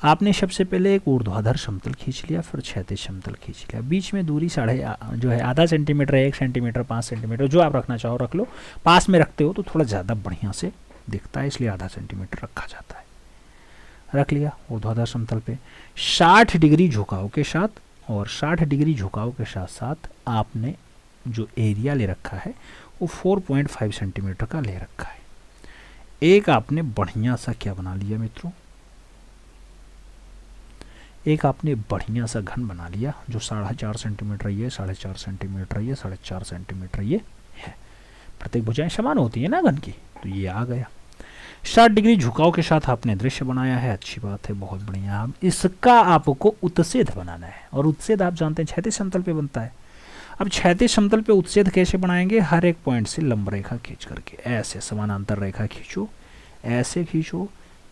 आपने सबसे पहले एक ऊर्ध्वाधर समतल खींच लिया, फिर क्षैतिज समतल खींच लिया। बीच में दूरी जो है आधा सेंटीमीटर, 1 सेंटीमीटर, 5 सेंटीमीटर, जो आप रखना चाहो रख लो। पास में रखते हो तो थोड़ा ज़्यादा बढ़िया से दिखता है, इसलिए आधा सेंटीमीटर रखा जाता है। रख लिया ऊर्ध्वाधर समतल पे 60 डिग्री झुकाव के साथ, और 60 डिग्री झुकाव के साथ साथ आपने जो एरिया ले रखा है वो 4.5 सेंटीमीटर का ले रखा है। एक आपने बढ़िया सा क्या बना लिया मित्रों, एक आपने बढ़िया सा घन बना लिया जो 4.5 सेंटीमीटर ये, 4.5 सेंटीमीटर ये, 4.5 सेंटीमीटर ये है। प्रत्येक भुजाएं समान होती है ना घन की, तो ये आ गया। 60 डिग्री झुकाव के साथ आपने दृश्य बनाया है, अच्छी बात है, बहुत बढ़िया। अब इसका आपको उत्च्छेद बनाना है, और उत्च्छेद आप जानते हैं क्षैतिज समतल पे बनता है। अब क्षैतिज समतल पे उत्च्छेद कैसे बनाएंगे, हर एक पॉइंट से लंब रेखा खींच करके ऐसे समानांतर रेखा खींचो, ऐसे खींचो,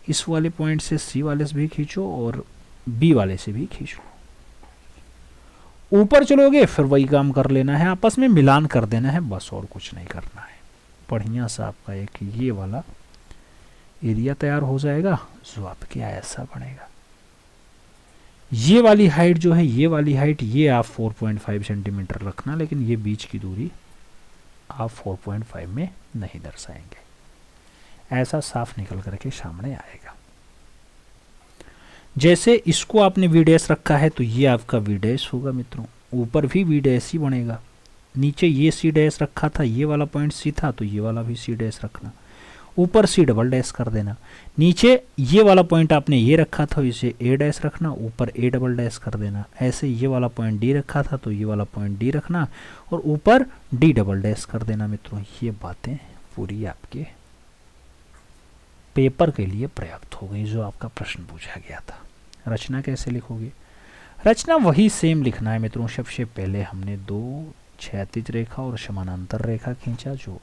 इस वाले पॉइंट से सी वाले से भी खींचो और बी वाले से भी खींचो। ऊपर चलोगे फिर वही काम कर लेना है, आपस में मिलान कर देना है, बस और कुछ नहीं करना है। बढ़िया सा आपका एक ये वाला एरिया तैयार हो जाएगा जो आपके ऐसा बनेगा। ये वाली हाइट जो है, ये वाली हाइट, ये आप 4.5 सेंटीमीटर रखना, लेकिन ये बीच की दूरी आप 4.5 में नहीं दर्शाएंगे, ऐसा साफ निकल करके सामने आएगा। जैसे इसको आपने वी डैश रखा है तो ये आपका वी डैश होगा मित्रों, ऊपर भी वी डैश ही बनेगा। नीचे ये सी डैश रखा था, ये वाला पॉइंट सी था, तो ये वाला भी सी डैश रखना, ऊपर सी डबल डैश कर देना। नीचे ये वाला पॉइंट आपने ये रखा था, इसे ए डैश रखना, ऊपर ए डबल डैश कर देना। ऐसे ये वाला पॉइंट डी रखा था तो ये वाला पॉइंट डी रखना, और ऊपर डी डबल डैश कर देना मित्रों। ये बातें पूरी आपके पेपर के लिए पर्याप्त हो गई जो आपका प्रश्न पूछा गया था। रचना कैसे लिखोगे, रचना वही सेम लिखना है मित्रों। सबसे पहले हमने 2 क्षैतिज रेखा और समानांतर रेखा खींचा जो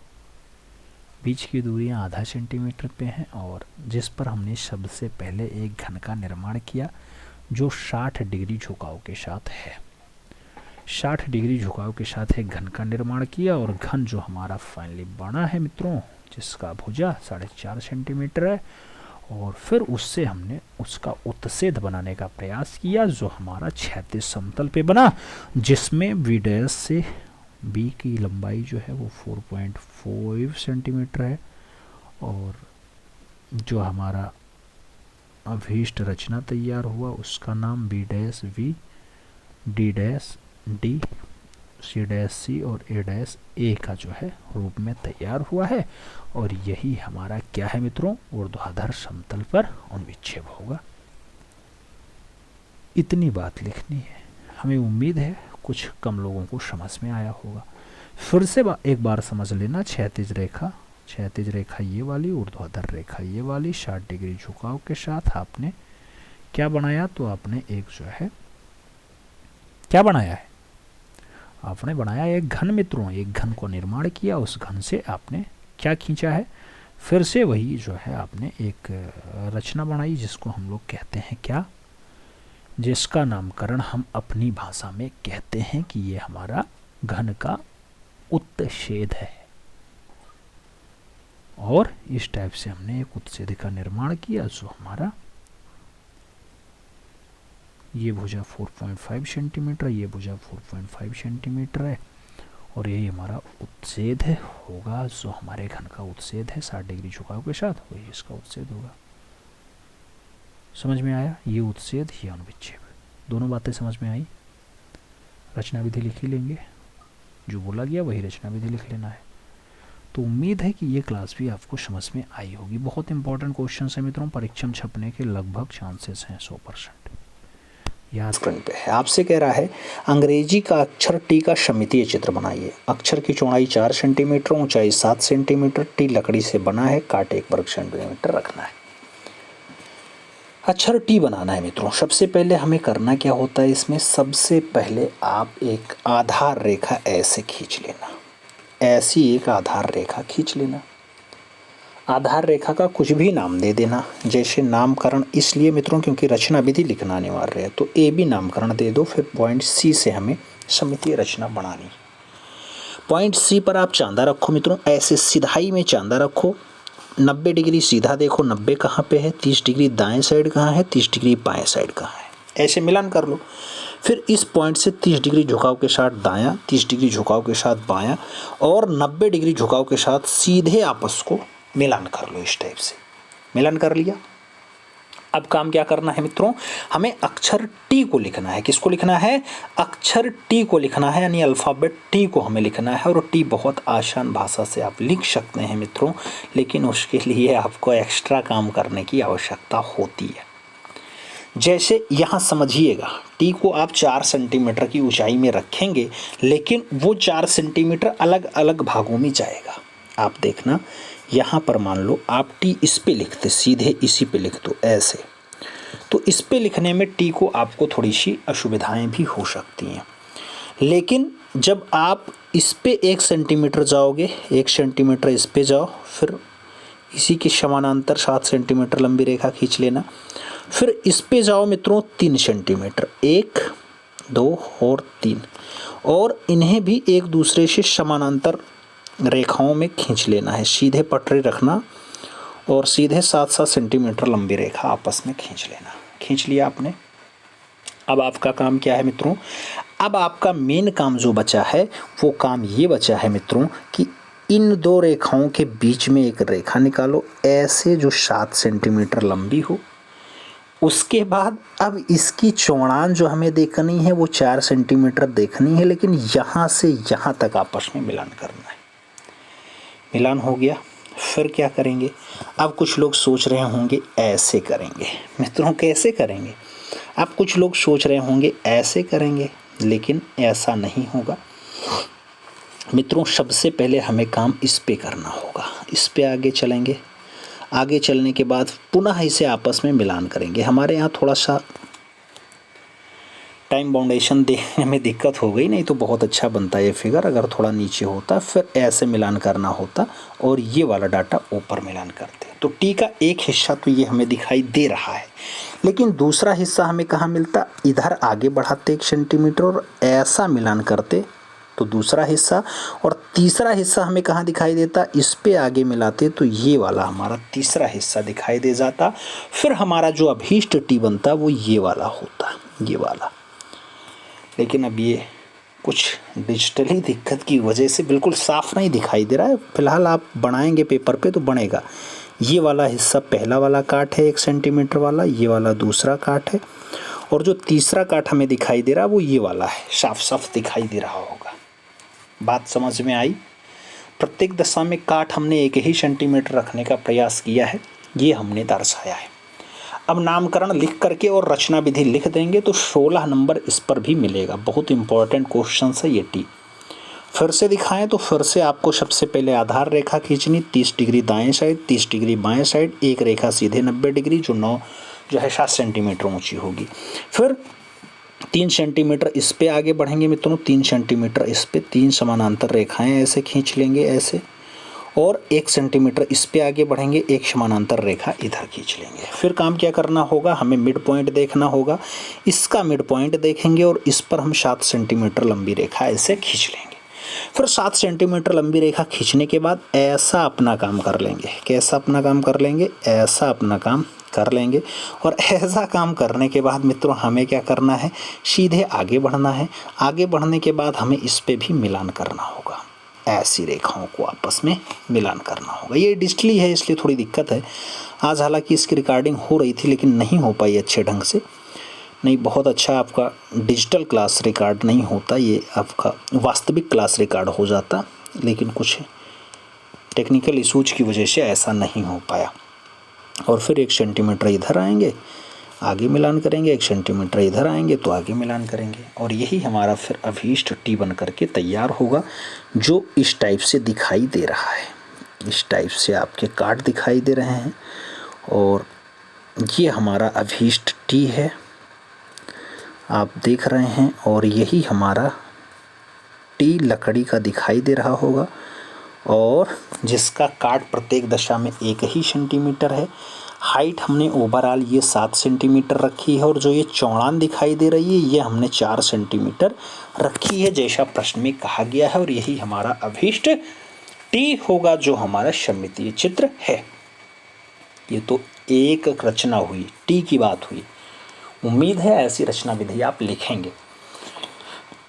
बीच की दूरियां आधा सेंटीमीटर पे हैं, और जिस पर हमने सबसे पहले एक घन का निर्माण किया जो 60 डिग्री झुकाव के साथ है। 60 डिग्री झुकाव के साथ एक घन का निर्माण किया, और घन जो हमारा फाइनली बना है मित्रों, जिसका भुजा 4.5 सेंटीमीटर है, और फिर उससे हमने उसका उत्च्छेद बनाने का प्रयास किया जो हमारा क्षैतिज समतल पे बना, जिसमें बी डैश से बी की लंबाई जो है वो 4.5 सेंटीमीटर है, और जो हमारा अभीष्ट रचना तैयार हुआ उसका नाम B dash V, D dash D, C dash C और ए डैश ए का जो है रूप में तैयार हुआ है। और यही हमारा क्या है मित्रों, ऊर्ध्वाधर समतल पर अनुविच्छेद होगा। इतनी बात लिखनी है। हमें उम्मीद है कुछ कम लोगों को समझ में आया होगा। फिर से एक बार समझ लेना, क्षैतिज रेखा ये वाली, ऊर्ध्वाधर रेखा ये वाली, 60 डिग्री झुकाव के साथ आपने क्या बनाया, तो आपने एक जो है क्या बनाया है, आपने बनाया एक घन मित्रों, एक घन को निर्माण किया, उस घन से आपने क्या खींचा है? फिर से वही जो है आपने एक रचना बनाई जिसको हम लोग कहते हैं क्या, जिसका नामकरण हम अपनी भाषा में कहते हैं कि ये हमारा घन का उत्छेद है। और इस टाइप से हमने एक उत्छेद का निर्माण किया जो हमारा ये भुजा 4.5 सेंटीमीटर, ये भुजा 4.5 सेंटीमीटर है और यही हमारा उत्छेद है होगा जो हमारे घन का उत्छेद है 60 डिग्री झुकाव के साथ, वही इसका उत्छेद होगा। समझ में आया? ये उत्छेद, ये अनुविच्छेद, दोनों बातें समझ में आई। रचना विधि लिख ही लेंगे, जो बोला गया वही रचना विधि लिख लेना है। तो उम्मीद है कि ये क्लास भी आपको समझ में आई होगी। बहुत इंपॉर्टेंट क्वेश्चन है मित्रों, परीक्षा में छपने के लगभग चांसेस हैं 100%। याद स्क्रीन पे है, आपसे कह रहा है अंग्रेजी का अक्षर टी का सममितीय चित्र बनाइए। अक्षर की चौड़ाई 4 सेंटीमीटर, ऊंचाई 7 सेंटीमीटर, टी लकड़ी से बना है, काट 1 वर्ग सेंटीमीटर रखना है। अक्षर टी बनाना है मित्रों। सबसे पहले हमें करना क्या होता है इसमें, सबसे पहले आप एक आधार रेखा ऐसे खींच लेना, ऐसी एक आधार रेखा खींच लेना। आधार रेखा का कुछ भी नाम दे देना, जैसे नामकरण इसलिए मित्रों क्योंकि रचना विधि लिखना अनिवार्य है, तो ए भी नामकरण दे दो। फिर पॉइंट सी से हमें सममितीय रचना बनानी। पॉइंट सी पर आप चांदा रखो मित्रों, ऐसे सीधाई में चांदा रखो, 90 डिग्री सीधा देखो, 90 कहाँ पे है, 30 डिग्री दाएं साइड कहाँ है, 30 डिग्री बाएं साइड कहाँ है, ऐसे मिलान कर लो। फिर इस पॉइंट से 30 डिग्री झुकाव के साथ दायां, 30 डिग्री झुकाव के साथ बायां और 90 डिग्री झुकाव के साथ सीधे आपस को मिलान कर लो। इस टाइप से मिलान कर लिया। अब काम क्या करना है मित्रों, हमें अक्षर टी को लिखना है। किसको लिखना है? अक्षर टी को लिखना है, यानी अल्फ़ाबेट टी को हमें लिखना है। और टी बहुत आसान भाषा से आप लिख सकते हैं मित्रों, लेकिन उसके लिए आपको एक्स्ट्रा काम करने की आवश्यकता होती है। जैसे यहाँ समझिएगा, टी को आप 4 सेंटीमीटर की ऊंचाई में रखेंगे, लेकिन वो 4 सेंटीमीटर अलग अलग भागों में जाएगा। आप देखना, यहाँ पर मान लो आप टी इस पे लिखते, सीधे इसी पे लिख दो ऐसे, तो इस पे लिखने में टी को आपको थोड़ी सी असुविधाएं भी हो सकती हैं। लेकिन जब आप इस पे 1 सेंटीमीटर जाओगे, 1 सेंटीमीटर इस पे जाओ, फिर इसी के समानांतर 7 सेंटीमीटर लंबी रेखा खींच लेना, फिर इस पे जाओ मित्रों 3 सेंटीमीटर, 1, 2 और 3, और इन्हें भी एक दूसरे से समानांतर रेखाओं में खींच लेना है। सीधे पटरी रखना और सीधे 7-7 सेंटीमीटर लंबी रेखा आपस में खींच लेना। खींच लिया आपने। अब आपका काम क्या है मित्रों, अब आपका मेन काम जो बचा है वो काम ये बचा है मित्रों कि इन 2 रेखाओं के बीच में एक रेखा निकालो ऐसे, जो 7 सेंटीमीटर लंबी हो। उसके बाद अब इसकी चौड़ाई जो हमें देखनी है वो 4 सेंटीमीटर देखनी है, लेकिन यहाँ से यहाँ तक आपस में मिलान करना है। मिलान हो गया, फिर क्या करेंगे? अब कुछ लोग सोच रहे होंगे ऐसे करेंगे। मित्रों कैसे करेंगे? अब कुछ लोग सोच रहे होंगे ऐसे करेंगे, लेकिन ऐसा नहीं होगा मित्रों। सबसे पहले हमें काम इस पे करना होगा, इस पे आगे चलेंगे। आगे चलने के बाद पुनः इसे आपस में मिलान करेंगे। हमारे यहाँ थोड़ा सा टाइम बाउंडेशन देखने में दिक्कत हो गई, नहीं तो बहुत अच्छा बनता ये फिगर। अगर थोड़ा नीचे होता फिर ऐसे मिलान करना होता और ये वाला डाटा ऊपर मिलान करते। तो टी का एक हिस्सा तो ये हमें दिखाई दे रहा है, लेकिन दूसरा हिस्सा हमें कहाँ मिलता? इधर आगे बढ़ाते 1 सेंटीमीटर और ऐसा मिलान करते तो दूसरा हिस्सा, और तीसरा हिस्सा हमें कहाँ दिखाई देता? इस पे आगे मिलाते तो ये वाला हमारा तीसरा हिस्सा दिखाई दे जाता। फिर हमारा जो अभीष्ट टी बनता वो ये वाला होता, ये वाला। लेकिन अब ये कुछ डिजिटली दिक्कत की वजह से बिल्कुल साफ नहीं दिखाई दे रहा है। फिलहाल आप बनाएंगे पेपर पे तो बनेगा। ये वाला हिस्सा पहला वाला काट है 1 सेंटीमीटर वाला, ये वाला दूसरा काट है, और जो तीसरा काट हमें दिखाई दे रहा है वो ये वाला है। साफ साफ दिखाई दे रहा होगा। बात समझ में आई? प्रत्येक दशा में काट हमने 1 ही सेंटीमीटर रखने का प्रयास किया है, ये हमने दर्शाया है। अब नामकरण लिख करके और रचना विधि लिख देंगे तो 16 नंबर इस पर भी मिलेगा। बहुत इंपॉर्टेंट क्वेश्चन है ये टी। फिर से दिखाएं तो फिर से आपको सबसे पहले आधार रेखा खींचनी, 30 डिग्री दाएं साइड, 30 डिग्री बाएं साइड, एक रेखा सीधे 90 डिग्री जो है 7 सेंटीमीटर ऊंची होगी। फिर 3 सेंटीमीटर इस पे आगे बढ़ेंगे मित्रों, 3 सेंटीमीटर इस पे, 3 समानांतर रेखाएं ऐसे खींच लेंगे ऐसे, और 1 सेंटीमीटर इस पे आगे बढ़ेंगे, एक समानांतर रेखा इधर खींच लेंगे। फिर काम क्या करना होगा, हमें मिड पॉइंट देखना होगा, इसका मिड पॉइंट देखेंगे और इस पर हम 7 सेंटीमीटर लंबी रेखा ऐसे खींच लेंगे। फिर 7 सेंटीमीटर लंबी रेखा खींचने के बाद ऐसा अपना काम कर लेंगे। कैसा अपना काम कर लेंगे, ऐसा अपना काम कर लेंगे। और ऐसा काम करने के बाद मित्रों हमें क्या करना है, सीधे आगे बढ़ना है। आगे बढ़ने के बाद हमें इस पे भी मिलान करना होगा, ऐसी रेखाओं को आपस में मिलान करना होगा। ये डिजिटली है इसलिए थोड़ी दिक्कत है आज, हालांकि इसकी रिकॉर्डिंग हो रही थी लेकिन नहीं हो पाई अच्छे ढंग से। नहीं, बहुत अच्छा आपका डिजिटल क्लास रिकॉर्ड नहीं होता, ये आपका वास्तविक क्लास रिकॉर्ड हो जाता, लेकिन कुछ टेक्निकल इशूज की वजह से ऐसा नहीं हो पाया। और फिर 1 सेंटीमीटर इधर आएंगे, आगे मिलान करेंगे, 1 सेंटीमीटर इधर आएंगे तो आगे मिलान करेंगे। और यही हमारा फिर अभीष्ट टी बन करके तैयार होगा, जो इस टाइप से दिखाई दे रहा है। इस टाइप से आपके कार्ड दिखाई दे रहे हैं और ये हमारा अभीष्ट टी है, आप देख रहे हैं। और यही हमारा टी लकड़ी का दिखाई दे रहा होगा और जिसका काट प्रत्येक दशा में 1 ही सेंटीमीटर है। हाइट हमने ओवरऑल ये 7 सेंटीमीटर रखी है और जो ये चौड़ान दिखाई दे रही है ये हमने 4 सेंटीमीटर रखी है, जैसा प्रश्न में कहा गया है। और यही हमारा अभीष्ट टी होगा, जो हमारा सममितीय चित्र है। ये तो एक रचना हुई, टी की बात हुई। उम्मीद है ऐसी रचना विधि आप लिखेंगे।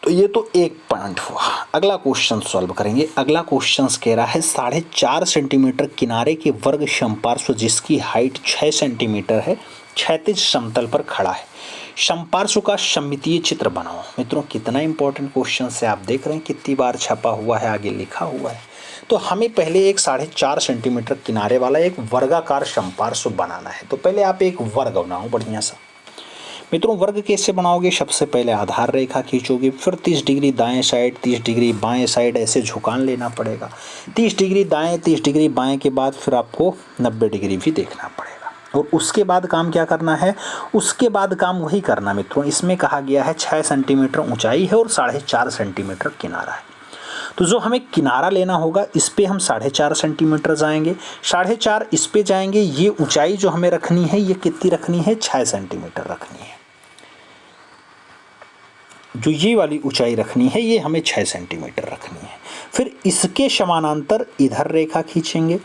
तो ये तो एक पॉइंट हुआ। अगला क्वेश्चन सॉल्व करेंगे। अगला क्वेश्चन कह रहा है 4.5 सेंटीमीटर किनारे के वर्ग समपार्श्व जिसकी हाइट 6 सेंटीमीटर है, क्षैतिज समतल पर खड़ा है, समपार्श्व का सममितीय चित्र बनाओ। मित्रों कितना इंपॉर्टेंट क्वेश्चन है, आप देख रहे हैं कितनी बार छपा हुआ है, आगे लिखा हुआ है। तो हमें पहले एक 4.5 सेंटीमीटर किनारे वाला एक वर्गाकार समपार्श्व बनाना है। तो पहले आप एक वर्ग बनाओ बढ़िया सा। मित्रों वर्ग कैसे बनाओगे, सबसे पहले आधार रेखा खींचोगे, फिर 30 डिग्री दाएं साइड 30 डिग्री बाएं साइड ऐसे झुकान लेना पड़ेगा। 30 डिग्री दाएं 30 डिग्री बाएं के बाद फिर आपको 90 डिग्री भी देखना पड़ेगा। और उसके बाद काम क्या करना है, उसके बाद काम वही करना मित्रों। इसमें कहा गया है 6 सेंटीमीटर ऊंचाई है और 4.5 सेंटीमीटर किनारा है। तो जो हमें किनारा लेना होगा इस पे हम 4.5 सेंटीमीटर जाएंगे, 4.5 इस पे जाएंगे। ये ऊंचाई जो हमें रखनी है ये कितनी रखनी है, 6 सेंटीमीटर रखनी है। जो ये वाली ऊंचाई रखनी है ये हमें 6 सेंटीमीटर रखनी है। फिर इसके समानांतर इधर रेखा खींचेंगे,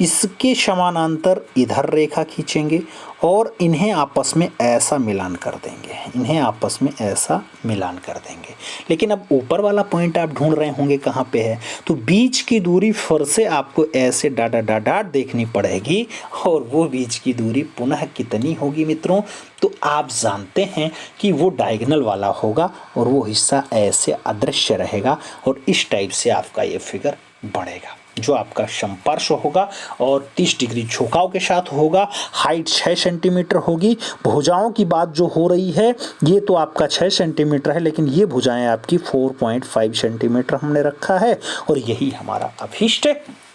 इसके समानांतर इधर रेखा खींचेंगे और इन्हें आपस में ऐसा मिलान कर देंगे, इन्हें आपस में ऐसा मिलान कर देंगे। लेकिन अब ऊपर वाला पॉइंट आप ढूंढ रहे होंगे कहाँ पे है, तो बीच की दूरी फिर से आपको ऐसे डाट देखनी पड़ेगी। और वो बीच की दूरी पुनः कितनी होगी मित्रों, तो आप जानते हैं कि वो डायगोनल वाला होगा और वो हिस्सा ऐसे अदृश्य रहेगा और इस टाइप से आपका ये फिगर बढ़ेगा, जो आपका समपार्श्व होगा और 30 डिग्री झुकाव के साथ होगा। हाइट 6 सेंटीमीटर होगी। भुजाओं की बात जो हो रही है ये तो आपका 6 सेंटीमीटर है, लेकिन ये भुजाएं आपकी 4.5 सेंटीमीटर हमने रखा है। और यही हमारा अभीष्ट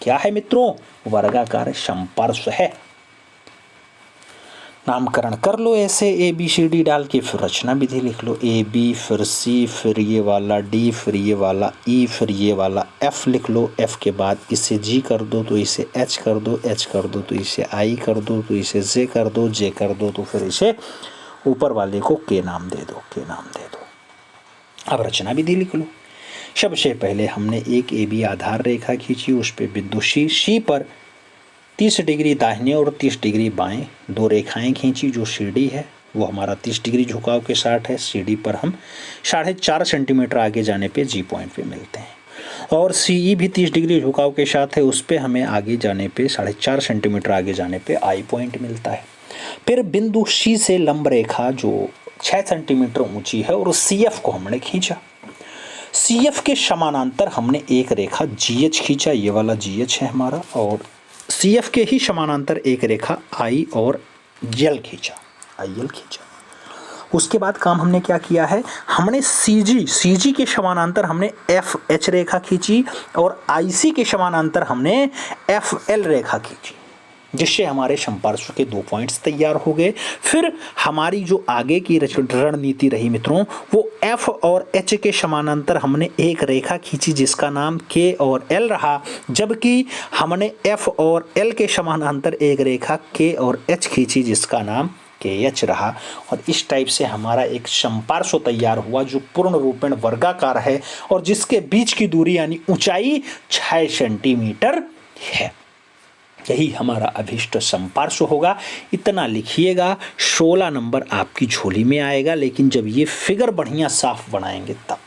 क्या है मित्रों, वर्गाकार समपार्श्व है। नामकरण कर लो ऐसे ABCD डाल के, फिर रचना विधि लिख लो। AB फिर C फिर ये वाला D फिर ये वाला E फिर ये वाला F लिख लो। F के बाद इसे G कर दो तो इसे H कर दो, H कर दो तो इसे I कर दो, तो इसे J कर दो, J कर दो तो फिर इसे ऊपर वाले को K नाम दे दो, K नाम दे दो। अब रचना विधि लिख लो। सबसे पहले हमने एक AB आधार रेखा खींची, उस पर बिंदु C पर 30 डिग्री दाहिने और 30 डिग्री बाएं 2 रेखाएं खींची। जो CD है वो हमारा 30 डिग्री झुकाव के साथ है। CD पर हम 4.5 सेंटीमीटर आगे जाने पे G पॉइंट पे मिलते हैं और CE भी 30 डिग्री झुकाव के साथ है, उस पर हमें आगे जाने पे 4.5 सेंटीमीटर आगे जाने पे I पॉइंट मिलता है। फिर बिंदु C से लंब रेखा जो 6 सेंटीमीटर ऊंची है और CF को हमने खींचा। CF के समानांतर हमने एक रेखा GH खींचा, ये वाला GH है हमारा, और CF के ही समानांतर एक रेखा I और L खींचा, IL खींचा। उसके बाद काम हमने क्या किया है, हमने CG के समानांतर हमने FH रेखा खींची और IC के समानांतर हमने FL रेखा खींची। जिससे हमारे संपार्श्व के 2 पॉइंट्स तैयार हो गए। फिर हमारी जो आगे की रणनीति रही मित्रों, वो F और H के समानांतर हमने एक रेखा खींची जिसका नाम K और L रहा, जबकि हमने F और L के समानांतर एक रेखा K और H खींची जिसका नाम KH रहा। और इस टाइप से हमारा एक संपार्श्व तैयार हुआ जो पूर्ण रूपेण वर्गाकार है और जिसके बीच की दूरी यानी ऊंचाई 6 सेंटीमीटर है। यही हमारा अभीष्ट संपार्श्व होगा। इतना लिखिएगा, 16 नंबर आपकी झोली में आएगा। लेकिन जब ये फिगर बढ़िया साफ बनाएंगे तब।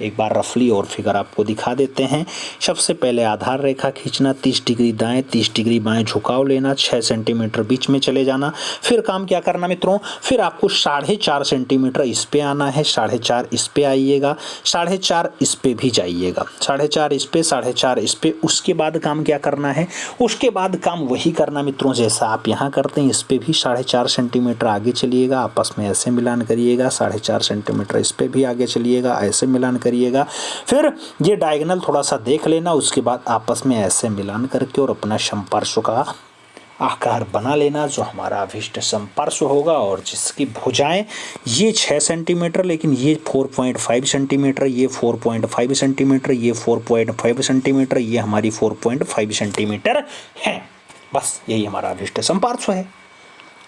एक बार रफली और फिगर आपको दिखा देते हैं। सबसे पहले आधार रेखा खींचना, 30 डिग्री दाएं 30 डिग्री बाएं झुकाव लेना, 6 सेंटीमीटर बीच में चले जाना। फिर काम क्या करना मित्रों, फिर आपको 4.5 सेंटीमीटर इस पे आना है, 4.5 इस पे आइएगा, 4.5 इस पे भी जाइएगा, 4.5 इस पे, 4.5 इस पे। उसके बाद काम क्या करना है, उसके बाद काम वही करना मित्रों जैसा आप यहाँ करते हैं। इस पे भी 4.5 सेंटीमीटर आगे चलिएगा, आपस में ऐसे मिलान करिएगा, 4.5 सेंटीमीटर इस पे भी आगे चलिएगा, ऐसे मिलान करिएगा। फिर ये डायगोनल थोड़ा सा देख लेना, उसके बाद आपस में ऐसे मिलान करके और अपना संपार्श्व का आकार बना लेना जो हमारा अभीष्ट संपार्श्व होगा। और जिसकी भुजाएं ये 6 सेंटीमीटर, लेकिन ये 4.5 सेंटीमीटर, ये 4.5 सेंटीमीटर, ये 4.5 सेंटीमीटर, ये हमारी 4.5 सेंटीमीटर है। बस यही हमारा अभीष्ट संपार्श्व है।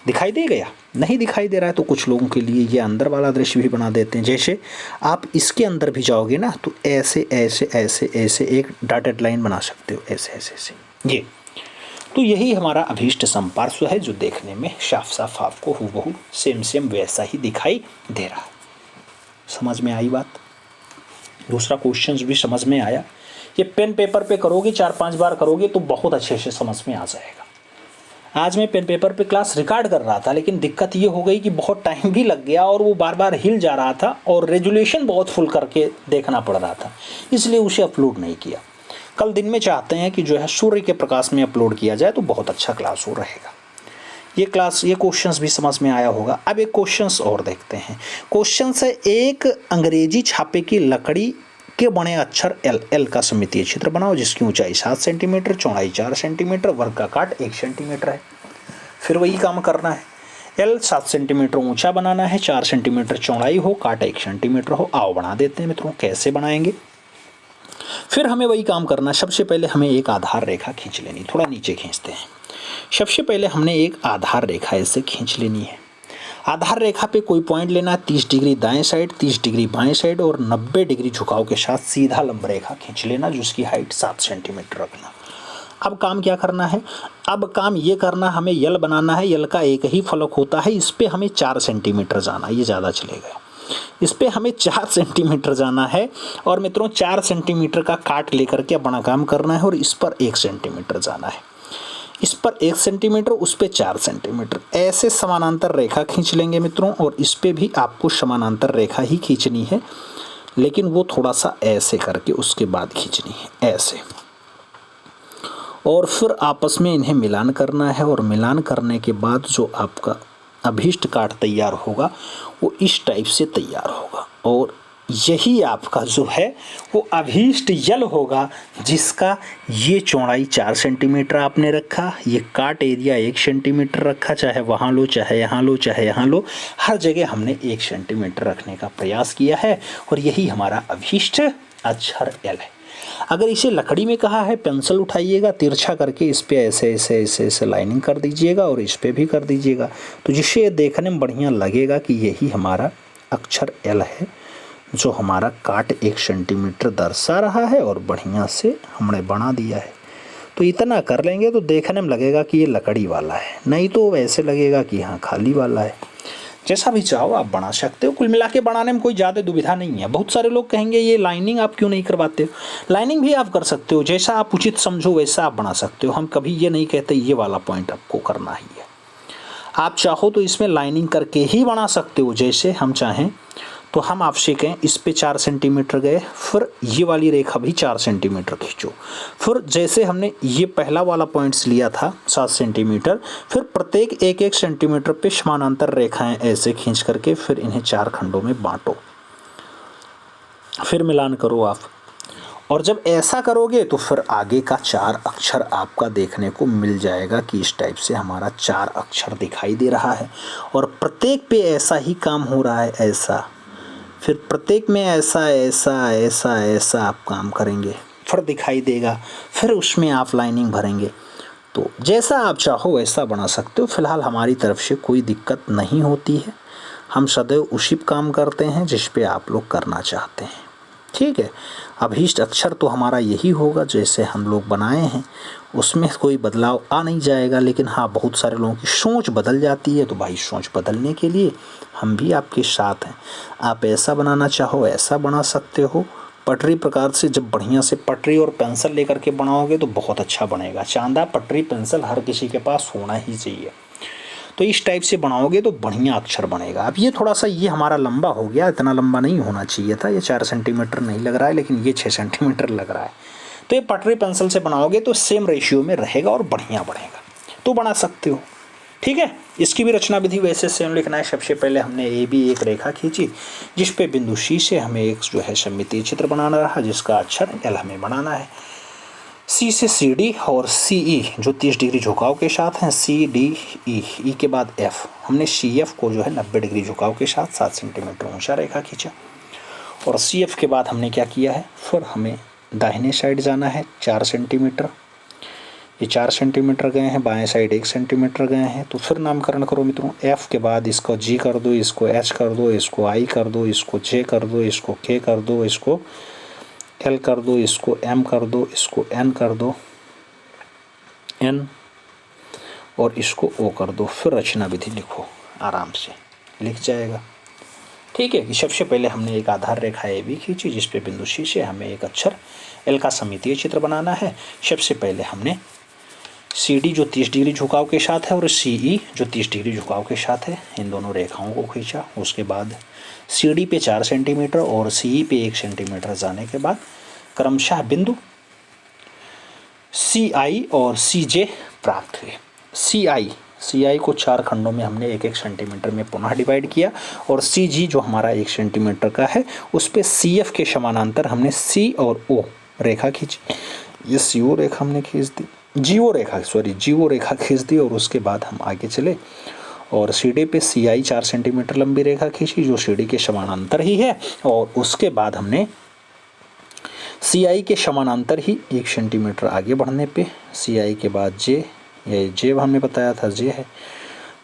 दिखाई दे गया? नहीं दिखाई दे रहा है तो कुछ लोगों के लिए ये अंदर वाला दृश्य भी बना देते हैं। जैसे आप इसके अंदर भी जाओगे ना तो ऐसे ऐसे ऐसे ऐसे एक डॉटेड लाइन बना सकते हो, ऐसे ऐसे ऐसे। ये तो यही हमारा अभीष्ट संपार्श्व है जो देखने में साफ साफ आपको हूबहू सेम वैसा ही दिखाई दे रहा है। समझ में आई बात? दूसरा क्वेश्चन भी समझ में आया। ये पेन पेपर पे करोगे, 4-5 बार करोगे तो बहुत अच्छे से समझ में आ जाएगा। आज मैं पेन पेपर पे क्लास रिकॉर्ड कर रहा था, लेकिन दिक्कत ये हो गई कि बहुत टाइम भी लग गया और वो बार बार हिल जा रहा था और रेजुलेशन बहुत फुल करके देखना पड़ रहा था, इसलिए उसे अपलोड नहीं किया। कल दिन में चाहते हैं कि जो है सूर्य के प्रकाश में अपलोड किया जाए तो बहुत अच्छा क्लास हो रहेगा। ये क्वेश्चंस भी समझ में आया होगा। अब एक क्वेश्चंस और देखते हैं। क्वेश्चन है, एक अंग्रेजी छापे की लकड़ी के बने अक्षर एल का सममितीय चित्र बनाओ जिसकी ऊंचाई 7 सेंटीमीटर, चौड़ाई 4 सेंटीमीटर, वर्ग का काट 1 सेंटीमीटर है। फिर वही काम करना है। एल 7 सेंटीमीटर ऊंचा बनाना है, 4 सेंटीमीटर चौड़ाई हो, काट 1 सेंटीमीटर हो। आओ बना देते हैं मित्रों, कैसे बनाएंगे। फिर हमें वही काम करना है। सबसे पहले हमें एक आधार रेखा खींच लेनी, थोड़ा नीचे खींचते हैं। सबसे पहले हमने एक आधार रेखा ऐसे खींच लेनी है। आधार रेखा पे कोई पॉइंट लेना है, 30 डिग्री दाएं साइड, 30 डिग्री बाएं साइड और 90 डिग्री झुकाव के साथ सीधा लंब रेखा खींच लेना जिसकी हाइट 7 सेंटीमीटर रखना। अब काम क्या करना है, अब काम ये करना, हमें यल बनाना है। यल का एक ही फलक होता है, इस पे हमें 4 सेंटीमीटर जाना, ये ज़्यादा चलेगा। इस पे हमें 4 सेंटीमीटर जाना है और मित्रों 4 सेंटीमीटर का काट लेकर के अपना काम करना है और इस पर 1 सेंटीमीटर जाना है। इस पर 1 सेंटीमीटर, उस पे 4 सेंटीमीटर, ऐसे समानांतर रेखा खींच लेंगे मित्रों। और इस पे भी आपको समानांतर रेखा ही खींचनी है, लेकिन वो थोड़ा सा ऐसे करके उसके बाद खींचनी है, ऐसे। और फिर आपस में इन्हें मिलान करना है और मिलान करने के बाद जो आपका अभीष्ट काट तैयार होगा वो इस टाइप से तैयार होगा। और यही आपका जो है वो अभीष्ट यल होगा जिसका ये चौड़ाई 4 सेंटीमीटर आपने रखा, ये काट एरिया 1 सेंटीमीटर रखा, चाहे वहाँ लो चाहे यहाँ लो चाहे यहाँ लो, हर जगह हमने 1 सेंटीमीटर रखने का प्रयास किया है और यही हमारा अभीष्ट अक्षर एल है। अगर इसे लकड़ी में कहा है, पेंसिल उठाइएगा, तिरछा करके इस पे ऐसे ऐसे ऐसे ऐसे लाइनिंग कर दीजिएगा और इस पे भी कर दीजिएगा, तो जिससे ये देखने में बढ़िया लगेगा कि यही हमारा अक्षर एल है जो हमारा काट 1 सेंटीमीटर दर्शा रहा है और बढ़िया से हमने बना दिया है। तो इतना कर लेंगे तो देखने में लगेगा कि ये लकड़ी वाला है, नहीं तो ऐसे लगेगा कि हाँ खाली वाला है। जैसा भी चाहो आप बना सकते हो। कुल मिला के बनाने में कोई ज़्यादा दुविधा नहीं है। बहुत सारे लोग कहेंगे ये लाइनिंग आप क्यों नहीं करवाते हो, लाइनिंग भी आप कर सकते हो, जैसा आप उचित समझो वैसा आप बना सकते हो। हम कभी ये नहीं कहते ये वाला पॉइंट आपको करना ही है। आप चाहो तो इसमें लाइनिंग करके ही बना सकते हो जैसे हम चाहें। तो हम आपसे कहें इस पे 4 सेंटीमीटर गए, फिर ये वाली रेखा भी 4 सेंटीमीटर खींचो, फिर जैसे हमने ये पहला वाला पॉइंट्स लिया था 7 सेंटीमीटर, फिर प्रत्येक 1-1 सेंटीमीटर पे समानांतर रेखाएं ऐसे खींच करके फिर इन्हें 4 खंडों में बांटो, फिर मिलान करो आप। और जब ऐसा करोगे तो फिर आगे का 4 अक्षर आपका देखने को मिल जाएगा कि इस टाइप से हमारा 4 अक्षर दिखाई दे रहा है और प्रत्येक पे ऐसा ही काम हो रहा है, ऐसा, फिर प्रत्येक में ऐसा ऐसा ऐसा ऐसा आप काम करेंगे, फिर दिखाई देगा, फिर उसमें आप लाइनिंग भरेंगे। तो जैसा आप चाहो वैसा बना सकते हो। फिलहाल हमारी तरफ से कोई दिक्कत नहीं होती है, हम सदैव उसी काम करते हैं जिस पे आप लोग करना चाहते हैं। ठीक है, अभीष्ट अक्षर तो हमारा यही होगा जैसे हम लोग बनाए हैं, उसमें कोई बदलाव आ नहीं जाएगा। लेकिन हाँ, बहुत सारे लोगों की सोच बदल जाती है, तो भाई सोच बदलने के लिए हम भी आपके साथ हैं। आप ऐसा बनाना चाहो ऐसा बना सकते हो। पटरी प्रकार से जब बढ़िया से पटरी और पेंसिल लेकर के बनाओगे तो बहुत अच्छा बनेगा। चांदा पटरी पेंसिल हर किसी के पास होना ही चाहिए। तो इस टाइप से बनाओगे तो बढ़िया अक्षर बनेगा। अब ये थोड़ा सा ये हमारा लंबा हो गया, इतना लंबा नहीं होना चाहिए था, ये 4 सेंटीमीटर नहीं लग रहा है, लेकिन ये 6 सेंटीमीटर लग रहा है। तो ये पटरी पेंसिल से बनाओगे तो सेम रेशियो में रहेगा और बढ़िया बनेगा, तो बना सकते हो। ठीक है, इसकी भी रचना विधि वैसे सेम लिखना है। सबसे पहले हमने ए बी एक रेखा खींची जिस पे बिंदु सी से हमें एक जो है सममितीय चित्र बनाना रहा जिसका अक्षर एल हमें बनाना है। सी से सी डी और सी ई जो 30 डिग्री झुकाव के साथ हैं, सी डी ई, ई के बाद एफ, हमने सी एफ को जो है 90 डिग्री झुकाव के साथ 7 सेंटीमीटर ऊंचा रेखा खींचा। और सी एफ के बाद हमने क्या किया है, फिर हमें दाहिने साइड जाना है 4 सेंटीमीटर, ये 4 सेंटीमीटर गए हैं, बाएं साइड 1 सेंटीमीटर गए हैं। तो फिर नामकरण करो मित्रों, एफ के बाद इसको जी कर दो, इसको एच कर दो, इसको आई कर दो, इसको जे कर दो, इसको के कर दो, इसको एल कर दो, इसको एम कर दो, इसको एन कर दो, एन, और इसको ओ कर दो। फिर रचना विधि लिखो, आराम से लिख जाएगा। ठीक है, कि सबसे पहले हमने एक आधार रेखा ए बी खींची जिस पे बिंदु सी से हमें एक अक्षर एल का सममितीय चित्र बनाना है। सबसे पहले हमने सी डी जो 30 डिग्री झुकाव के साथ है और सी ई जो 30 डिग्री झुकाव के साथ है, इन दोनों रेखाओं को खींचा। उसके बाद सी डी पे 4 सेंटीमीटर और सी ई पे 1 सेंटीमीटर जाने के बाद क्रमशः बिंदु सी आई और सी जे प्राप्त हुए। सी आई को 4 खंडों में हमने 1-1 सेंटीमीटर में पुनः डिवाइड किया और सी जी जो हमारा 1 सेंटीमीटर का है उस पे सी एफ के समानांतर हमने सी और ओ रेखा खींची। ये सी ओ रेखा हमने खींच दी, जी ओ रेखा खींच दी। और उसके बाद हम आगे चले और सी डी पे सी आई 4 सेंटीमीटर लंबी रेखा खींची जो सी डी के समानांतर ही है। और उसके बाद हमने सी आई के समानांतर ही 1 सेंटीमीटर आगे बढ़ने पे सी आई के बाद जे, ये जे हमने बताया था जे है,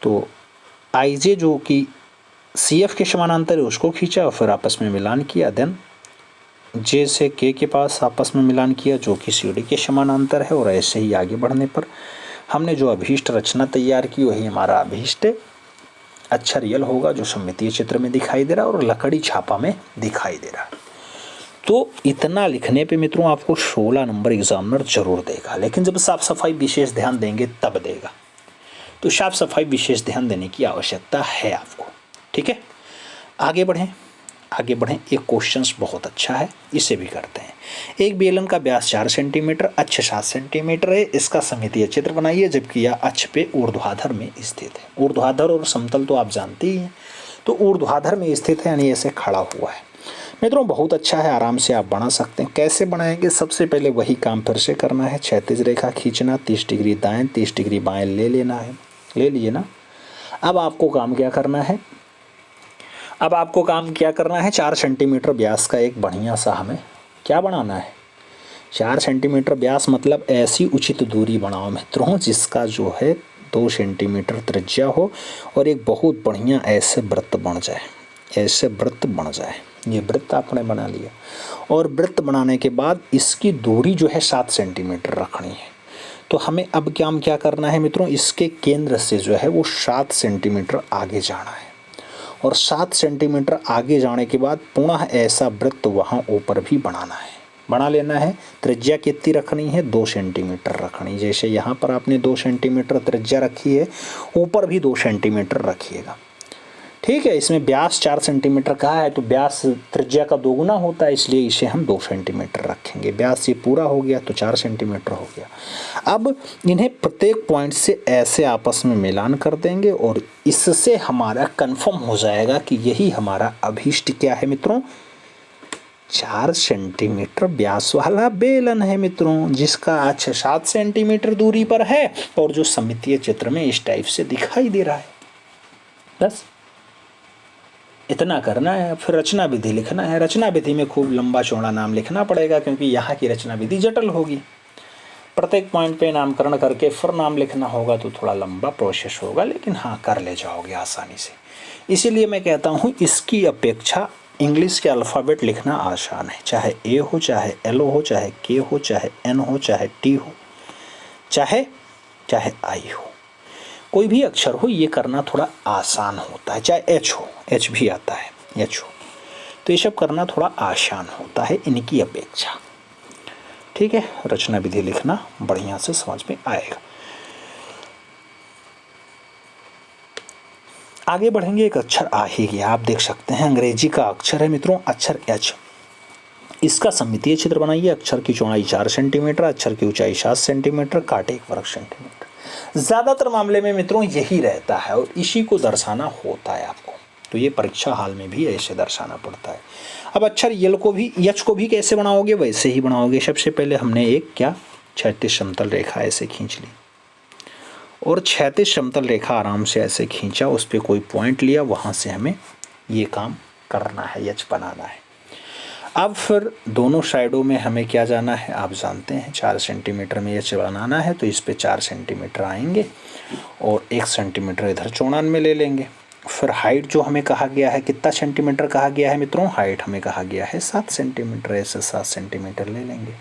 तो आई जे जो कि सी एफ के समानांतर है उसको खींचा और फिर आपस में मिलान किया। देन जे से के पास आपस में मिलान किया जो कि सी डी के समानांतर है। और ऐसे ही आगे बढ़ने पर हमने जो अभीष्ट रचना तैयार की वही हमारा अभीष्ट अक्षर यल होगा जो सममितीय चित्र में दिखाई दे रहा है और लकड़ी छापा में दिखाई दे रहा है। तो इतना लिखने पे मित्रों आपको 16 नंबर एग्जामिनर जरूर देगा, लेकिन जब साफ सफाई विशेष ध्यान देंगे तब देगा। तो साफ सफाई विशेष ध्यान देने की आवश्यकता है आपको। ठीक है, आगे बढ़ें। एक क्वेश्चंस बहुत अच्छा है, इसे भी करते हैं। एक बेलन का व्यास 4 सेंटीमीटर, अक्ष 7 सेंटीमीटर है, इसका सममितीय चित्र बनाइए जबकि यह अक्ष पे ऊर्ध्वाधर में स्थित है। ऊर्ध्वाधर और समतल तो आप जानते ही हैं, तो ऊर्ध्वाधर में स्थित है यानी ऐसे खड़ा हुआ है। मित्रों बहुत अच्छा है, आराम से आप बना सकते हैं। कैसे बनाएंगे, सबसे पहले वही काम फिर से करना है। क्षैतिज रेखा खींचना, 30 डिग्री दाएं 30 डिग्री बाएं ले लेना है, ले लिए ना। अब आपको काम क्या करना है, 4 सेंटीमीटर व्यास का एक बढ़िया सा हमें क्या बनाना है, 4 सेंटीमीटर व्यास मतलब ऐसी उचित दूरी बनाओ मित्रों जिसका जो है 2 सेंटीमीटर त्रिज्या हो और एक बहुत बढ़िया ऐसे वृत्त बन जाए, ये वृत्त आपने बना लिया। और वृत्त बनाने के बाद इसकी दूरी जो है 7 सेंटीमीटर रखनी है। तो हमें अब क्या करना है मित्रों, इसके केंद्र से जो है वो 7 सेंटीमीटर आगे जाना है। और 7 सेंटीमीटर आगे जाने के बाद पुनः ऐसा वृत्त वहाँ ऊपर भी बना लेना है। त्रिज्या कितनी रखनी है, 2 सेंटीमीटर रखनी। जैसे यहाँ पर आपने 2 सेंटीमीटर त्रिज्या रखी है, ऊपर भी 2 सेंटीमीटर रखिएगा। ठीक है, इसमें व्यास 4 सेंटीमीटर का है तो व्यास त्रिज्या का 2 गुना होता है, इसलिए इसे हम 2 सेंटीमीटर रखेंगे। व्यास ये पूरा हो गया तो 4 सेंटीमीटर हो गया। अब इन्हें प्रत्येक पॉइंट से ऐसे आपस में मिलान कर देंगे और इससे हमारा कंफर्म हो जाएगा कि यही हमारा अभीष्ट क्या है मित्रों, 4 सेंटीमीटर व्यास वाला बेलन है मित्रों, जिसका अक्ष 7 सेंटीमीटर दूरी पर है और जो सममितीय चित्र में इस टाइप से दिखाई दे रहा है। बस इतना करना है। फिर रचना विधि लिखना है। रचना विधि में खूब लंबा चौड़ा नाम लिखना पड़ेगा, क्योंकि यहाँ की रचना विधि जटिल होगी। प्रत्येक पॉइंट पे नामकरण करके फिर नाम लिखना होगा तो थोड़ा लंबा प्रोसेस होगा, लेकिन हाँ कर ले जाओगे आसानी से। इसीलिए मैं कहता हूँ इसकी अपेक्षा इंग्लिश के अल्फ़ाबेट लिखना आसान है। चाहे ए हो, चाहे एल हो, चाहे के हो, चाहे एन हो, चाहे टी हो, चाहे आई हो, कोई भी अक्षर हो, ये करना थोड़ा आसान होता है। चाहे एच हो, एच भी आता है, एच हो, तो ये सब करना थोड़ा आसान होता है इनकी अपेक्षा। ठीक है, रचना विधि लिखना बढ़िया से समझ में आएगा। आगे बढ़ेंगे। एक अक्षर आ ही गया, आप देख सकते हैं अंग्रेजी का अक्षर है मित्रों, अक्षर एच। इसका सममितीय चित्र बनाइए। अक्षर की चौड़ाई 4 सेंटीमीटर, अक्षर की ऊंचाई 7 सेंटीमीटर, काट 1 वर्ग सेंटीमीटर। ज़्यादातर मामले में मित्रों यही रहता है और इसी को दर्शाना होता है आपको, तो ये परीक्षा हाल में भी ऐसे दर्शाना पड़ता है। अब अक्षर यच को भी कैसे बनाओगे, वैसे ही बनाओगे। सबसे पहले हमने एक क्षैतिज समतल रेखा ऐसे खींच ली और क्षैतिज समतल रेखा आराम से ऐसे खींचा, उस पर कोई पॉइंट लिया, वहाँ से हमें ये काम करना है, यच बनाना है। अब फिर दोनों साइडों में हमें क्या जाना है, आप जानते हैं 4 सेंटीमीटर में यच बनाना है, तो इस पे 4 सेंटीमीटर आएंगे और 1 सेंटीमीटर इधर चौड़ान में ले लेंगे। फिर हाइट जो हमें कहा गया है, कितना सेंटीमीटर कहा गया है मित्रों, हाइट हमें कहा गया है 7 सेंटीमीटर, ऐसे 7 सेंटीमीटर ले लेंगे।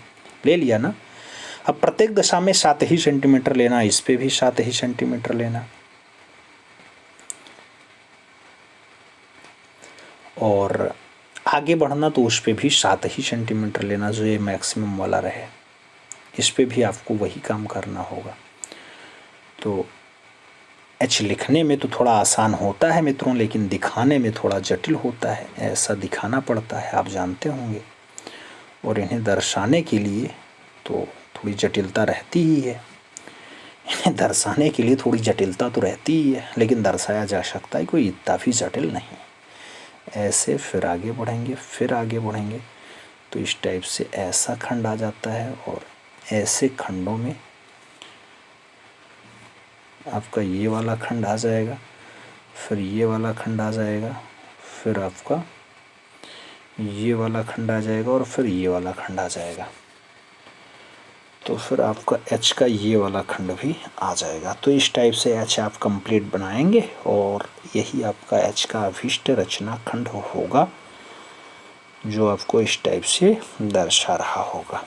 ले लिया ना। अब प्रत्येक दिशा में 7 ही सेंटीमीटर लेना, इस पे भी 7 ही सेंटीमीटर लेना, और आगे बढ़ना तो उस पे भी 7 ही सेंटीमीटर लेना, जो ये मैक्सिमम वाला रहे। इस पे भी आपको वही काम करना होगा। तो एच लिखने में तो थोड़ा आसान होता है मित्रों, लेकिन दिखाने में थोड़ा जटिल होता है। ऐसा दिखाना पड़ता है, आप जानते होंगे, और इन्हें दर्शाने के लिए तो थोड़ी जटिलता रहती ही है। इन्हें दर्शाने के लिए थोड़ी जटिलता तो रहती ही है, लेकिन दर्शाया जा सकता है, कोई इतना भी जटिल नहीं। ऐसे फिर आगे बढ़ेंगे, फिर आगे बढ़ेंगे तो इस टाइप से ऐसा खंड आ जाता है, और ऐसे खंडों में आपका ये वाला खंड आ जाएगा, फिर ये वाला खंड आ जाएगा, फिर आपका ये वाला खंड आ जाएगा, और फिर ये वाला खंड आ जाएगा। तो फिर आपका एच का ये वाला खंड भी आ जाएगा। तो इस टाइप से एच आप कंप्लीट बनाएंगे और यही आपका एच का अभिष्ट रचना खंड होगा, जो आपको इस टाइप से दर्शा रहा होगा।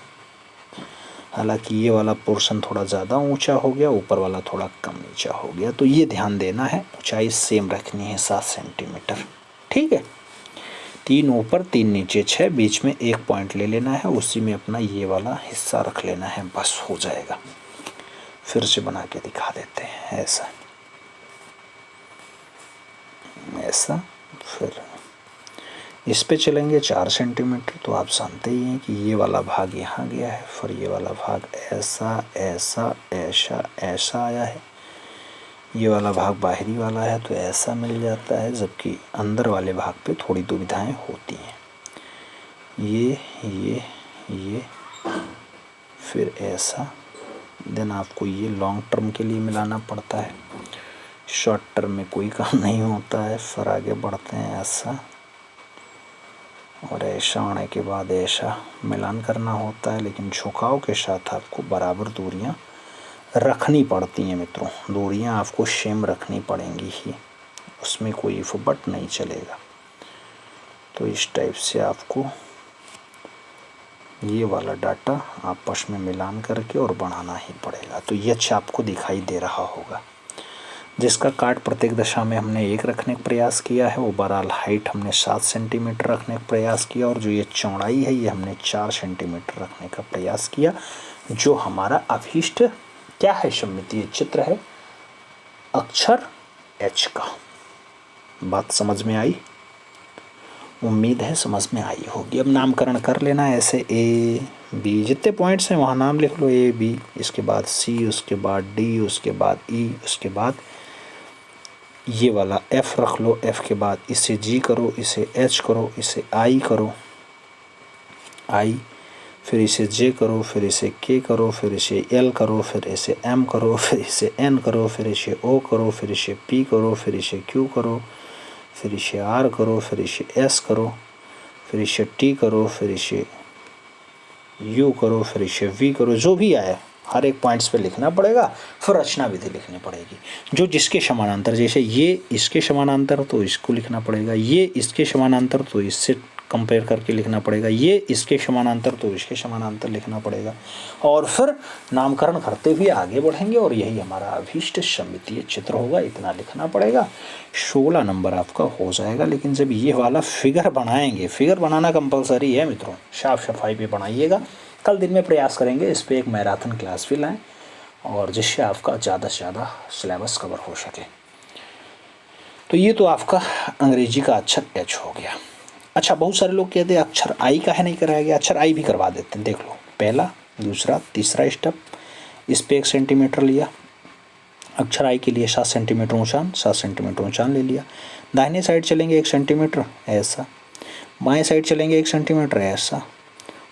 हालांकि ये वाला पोर्शन थोड़ा ज़्यादा ऊंचा हो गया, ऊपर वाला थोड़ा कम नीचा हो गया, तो ये ध्यान देना है, ऊंचाई सेम रखनी है 7 सेंटीमीटर। ठीक है, 3 ऊपर 3 नीचे 6, बीच में 1 पॉइंट ले लेना है, उसी में अपना ये वाला हिस्सा रख लेना है, बस हो जाएगा। फिर से बना के दिखा देते हैं, ऐसा ऐसा। फिर इस पे चलेंगे 4 सेंटीमीटर, तो आप जानते ही हैं कि ये वाला भाग यहाँ गया है, फिर ये वाला भाग ऐसा ऐसा ऐसा ऐसा आया है, ये वाला भाग बाहरी वाला है तो ऐसा मिल जाता है, जबकि अंदर वाले भाग पे थोड़ी दुविधाएं होती हैं। ये फिर ऐसा, देन आपको ये लॉन्ग टर्म के लिए मिलाना पड़ता है, शॉर्ट टर्म में कोई काम नहीं होता है। फिर आगे बढ़ते हैं, ऐसा और ऐसा आने के बाद ऐसा मिलान करना होता है, लेकिन झुकाव के साथ आपको बराबर दूरियां रखनी पड़ती हैं मित्रों। दूरियां आपको सेम रखनी पड़ेंगी ही, उसमें कोई फुबट नहीं चलेगा। तो इस टाइप से आपको ये वाला डाटा आपस में मिलान करके और बढ़ाना ही पड़ेगा। तो यच आपको दिखाई दे रहा होगा, जिसका काट प्रत्येक दशा में हमने 1 रखने का प्रयास किया है। ओवरऑल हाइट हमने 7 सेंटीमीटर रखने का प्रयास किया, और जो ये चौड़ाई है ये हमने 4 सेंटीमीटर रखने का प्रयास किया। जो हमारा अभीष्ट क्या है, सममितीय चित्र है अक्षर एच का। बात समझ में आई? उम्मीद है समझ में आई होगी। अब नामकरण कर लेना ऐसे, ए बी, जितने पॉइंट्स हैं वहाँ नाम लिख लो, ए बी, इसके बाद सी, उसके बाद डी, उसके बाद ई, उसके बाद ये वाला एफ रख लो, एफ के बाद इसे जी करो, इसे एच करो, इसे आई करो, I, फिर इसे J करो, फिर इसे K करो, फिर इसे L करो, फिर इसे M करो, फिर इसे N करो, फिर इसे O करो, फिर इसे P करो, फिर इसे Q करो, फिर इसे R करो, फिर इसे S करो, फिर इसे T करो, फिर इसे U करो, फिर इसे V करो, जो भी आए हर एक पॉइंट्स पे लिखना पड़ेगा। फिर रचना विधि लिखनी पड़ेगी, जो जिसके समानांतर, जैसे ये इसके समानांतर तो इसको लिखना पड़ेगा, ये इसके समानांतर तो इससे कंपेयर करके लिखना पड़ेगा, ये इसके समानांतर तो इसके समानांतर लिखना पड़ेगा, और फिर नामकरण करते हुए आगे बढ़ेंगे और यही हमारा अभीष्ट सममितीय चित्र होगा। इतना लिखना पड़ेगा, 16 नंबर आपका हो जाएगा। लेकिन जब ये वाला फिगर बनाएंगे, फिगर बनाना कंपलसरी है मित्रों, साफ सफाई पे बनाइएगा। कल दिन में प्रयास करेंगे इस पर एक मैराथन क्लास भी लाएँ, और जिससे आपका ज़्यादा से ज़्यादा सिलेबस कवर हो सके। तो ये तो आपका अंग्रेजी का अक्षर H हो गया। अच्छा, बहुत सारे लोग कहते हैं अक्षर I का है नहीं कराया गया। अक्षर I भी करवा देते हैं, देख लो, पहला, दूसरा, तीसरा स्टेप। इस पे 1 सेंटीमीटर लिया, अक्षर I के लिए 7 सेंटीमीटर ऊंचान, 7 सेंटीमीटर ऊंचान ले लिया। दाहिने साइड चलेंगे 1 सेंटीमीटर ऐसा, बाएं साइड चलेंगे 1 सेंटीमीटर ऐसा,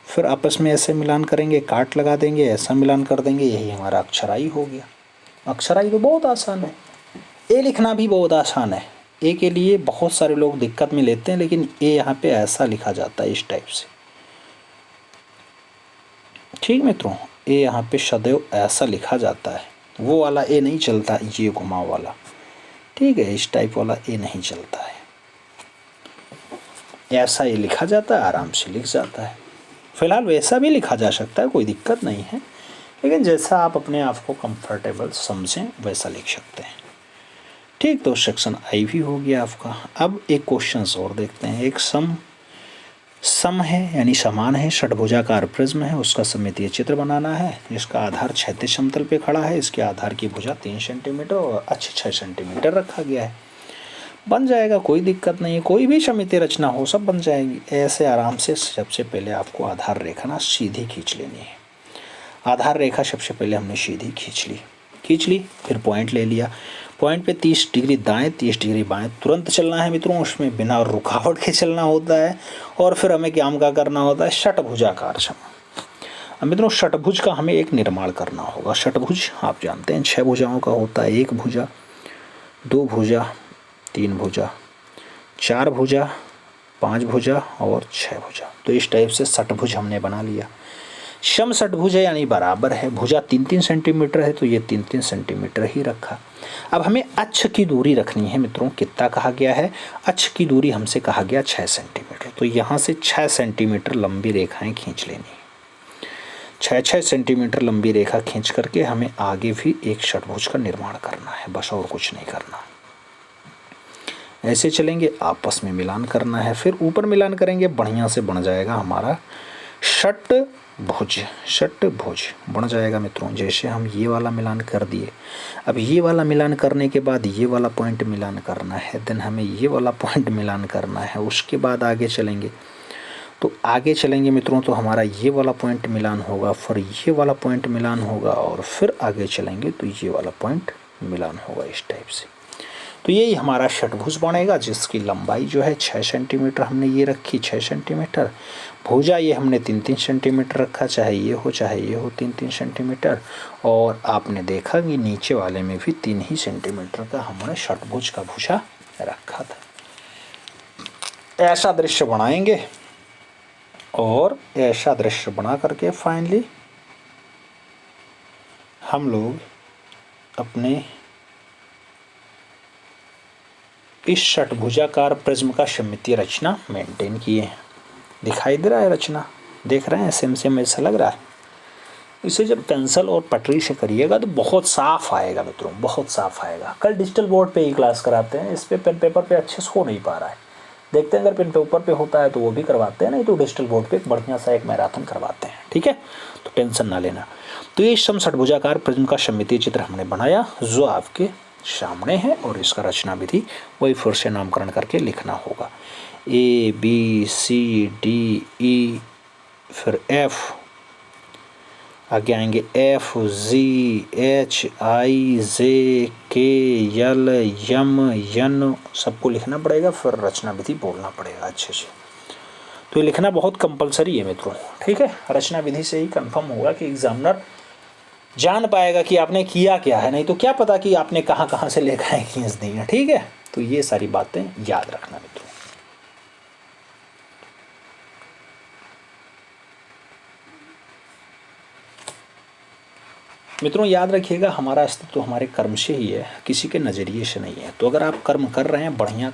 फिर आपस में ऐसे मिलान करेंगे, काट लगा देंगे, ऐसा मिलान कर देंगे, यही हमारा अक्षर I हो गया। अक्षर I तो बहुत आसान है। ए लिखना भी बहुत आसान है। ए के लिए बहुत सारे लोग दिक्कत में लेते हैं, लेकिन ए यहाँ पे ऐसा लिखा जाता है इस टाइप से, ठीक मित्रों। ए यहाँ पे सदैव ऐसा लिखा जाता है, वो वाला ए नहीं चलता, ये घुमाव वाला, ठीक है, इस टाइप वाला ए नहीं चलता है, ऐसा ए लिखा जाता है, आराम से लिख जाता है। फिलहाल वैसा भी लिखा जा सकता है, कोई दिक्कत नहीं है, लेकिन जैसा आप अपने आप को कंफर्टेबल समझें वैसा लिख सकते हैं, ठीक। तो सेक्शन I भी हो गया आपका। अब एक क्वेश्चन और देखते हैं। एक सम है, यानी समान है, षटभुजाकार प्रिज्म है, उसका सममितीय चित्र बनाना है। इसका आधार क्षैतिज समतल पे खड़ा है, इसके आधार की भुजा 3 सेंटीमीटर और अक्ष 6 सेंटीमीटर रखा गया है। बन जाएगा, कोई दिक्कत नहीं है, कोई भी सममितीय रचना हो सब बन जाएगी ऐसे आराम से। सबसे पहले आपको आधार रेखा ना सीधी खींच लेनी है। आधार रेखा सबसे पहले हमने सीधी खींच ली, फिर पॉइंट ले लिया। पॉइंट पे 30 डिग्री दाएं, 30 डिग्री बाएं तुरंत चलना है मित्रों, उसमें बिना रुकावट के चलना होता है। और फिर हमें क्या करना होता है, षटभुजाकार सम। अब मित्रों षटभुज का हमें एक निर्माण करना होगा। षटभुज आप जानते हैं 6 भुजाओं का होता है, 1 भुजा, 2 भुजा, 3 भुजा, 4 भुजा, 5 भुजा और 6 भुजा। तो इस टाइप से षटभुज हमने बना लिया। सम षटभुज है यानी बराबर है, भुजा 3-3 सेंटीमीटर है तो ये 3-3 सेंटीमीटर ही रखा। अब हमें अक्ष की दूरी रखनी है मित्रों, कितना कहा गया है, अक्ष की दूरी हमसे कहा गया 6 सेंटीमीटर। तो यहाँ से 6 सेंटीमीटर लंबी रेखाएं खींच लेनी, 6-6 सेंटीमीटर लंबी रेखा खींच करके हमें आगे भी एक षटभुज का निर्माण करना है, बस और कुछ नहीं करना। ऐसे चलेंगे, आपस में मिलान करना है, फिर ऊपर मिलान करेंगे, बढ़िया से बन जाएगा हमारा षटभुज बन जाएगा मित्रों। जैसे हम ये वाला मिलान कर दिए, अब ये वाला मिलान करने के बाद ये वाला पॉइंट मिलान करना है, देन हमें ये वाला पॉइंट मिलान करना है, उसके बाद आगे चलेंगे। तो आगे चलेंगे मित्रों तो हमारा ये वाला पॉइंट मिलान होगा, फिर ये वाला पॉइंट मिलान होगा, और फिर आगे चलेंगे तो ये वाला पॉइंट मिलान होगा इस टाइप से। तो यही हमारा षटभुज बनेगा, जिसकी लंबाई जो है 6 सेंटीमीटर हमने ये रखी, 6 सेंटीमीटर। भुजा ये हमने 3-3 सेंटीमीटर रखा, चाहे ये हो 3-3 सेंटीमीटर। और आपने देखा कि नीचे वाले में भी 3 ही सेंटीमीटर का हमने षटभुज का भुजा रखा था। ऐसा दृश्य बनाएंगे और ऐसा दृश्य बना करके फाइनली हम लोग अपने इस षटभुजाकार प्रिज्म का सममितीय रचना मेंटेन किए हैं। दिखाई दे रहा है रचना, देख रहे हैं, सेम ऐसा लग रहा है। इसे जब पेंसिल और पटरी से करिएगा तो बहुत साफ आएगा मित्रों, बहुत साफ आएगा। कल डिजिटल बोर्ड पे ही क्लास कराते हैं, इस पे पेन पेपर पे अच्छे से हो नहीं पा रहा है। देखते हैं अगर पेन पेपर पे होता है तो वो भी करवाते हैं, नहीं तो डिजिटल बोर्ड पे बढ़िया सा एक मैराथन करवाते हैं, ठीक है, तो टेंशन ना लेना। तो ये षटभुजाकार प्रिज्म का सममितीय चित्र हमने बनाया जो आपके सामने है, और इसका रचना विधि वही फिर से नामकरण करके लिखना होगा। ABCDE, फिर F, आगे आएंगे FGHIJKLMN, सबको लिखना पड़ेगा, फिर रचना विधि बोलना पड़ेगा अच्छे से। तो ये लिखना बहुत कंपलसरी है मित्रों, ठीक है। रचना विधि से ही कंफर्म होगा कि एग्जामिनर जान पाएगा कि आपने किया क्या है, नहीं तो क्या पता कि आपने कहाँ कहाँ से लेखाएं खींच दी हैं, ठीक है। तो ये सारी बातें याद रखना मित्रों। मित्रों याद रखिएगा, हमारा अस्तित्व हमारे कर्म से ही है, किसी के नज़रिए से नहीं है। तो अगर आप कर्म कर रहे हैं, बढ़िया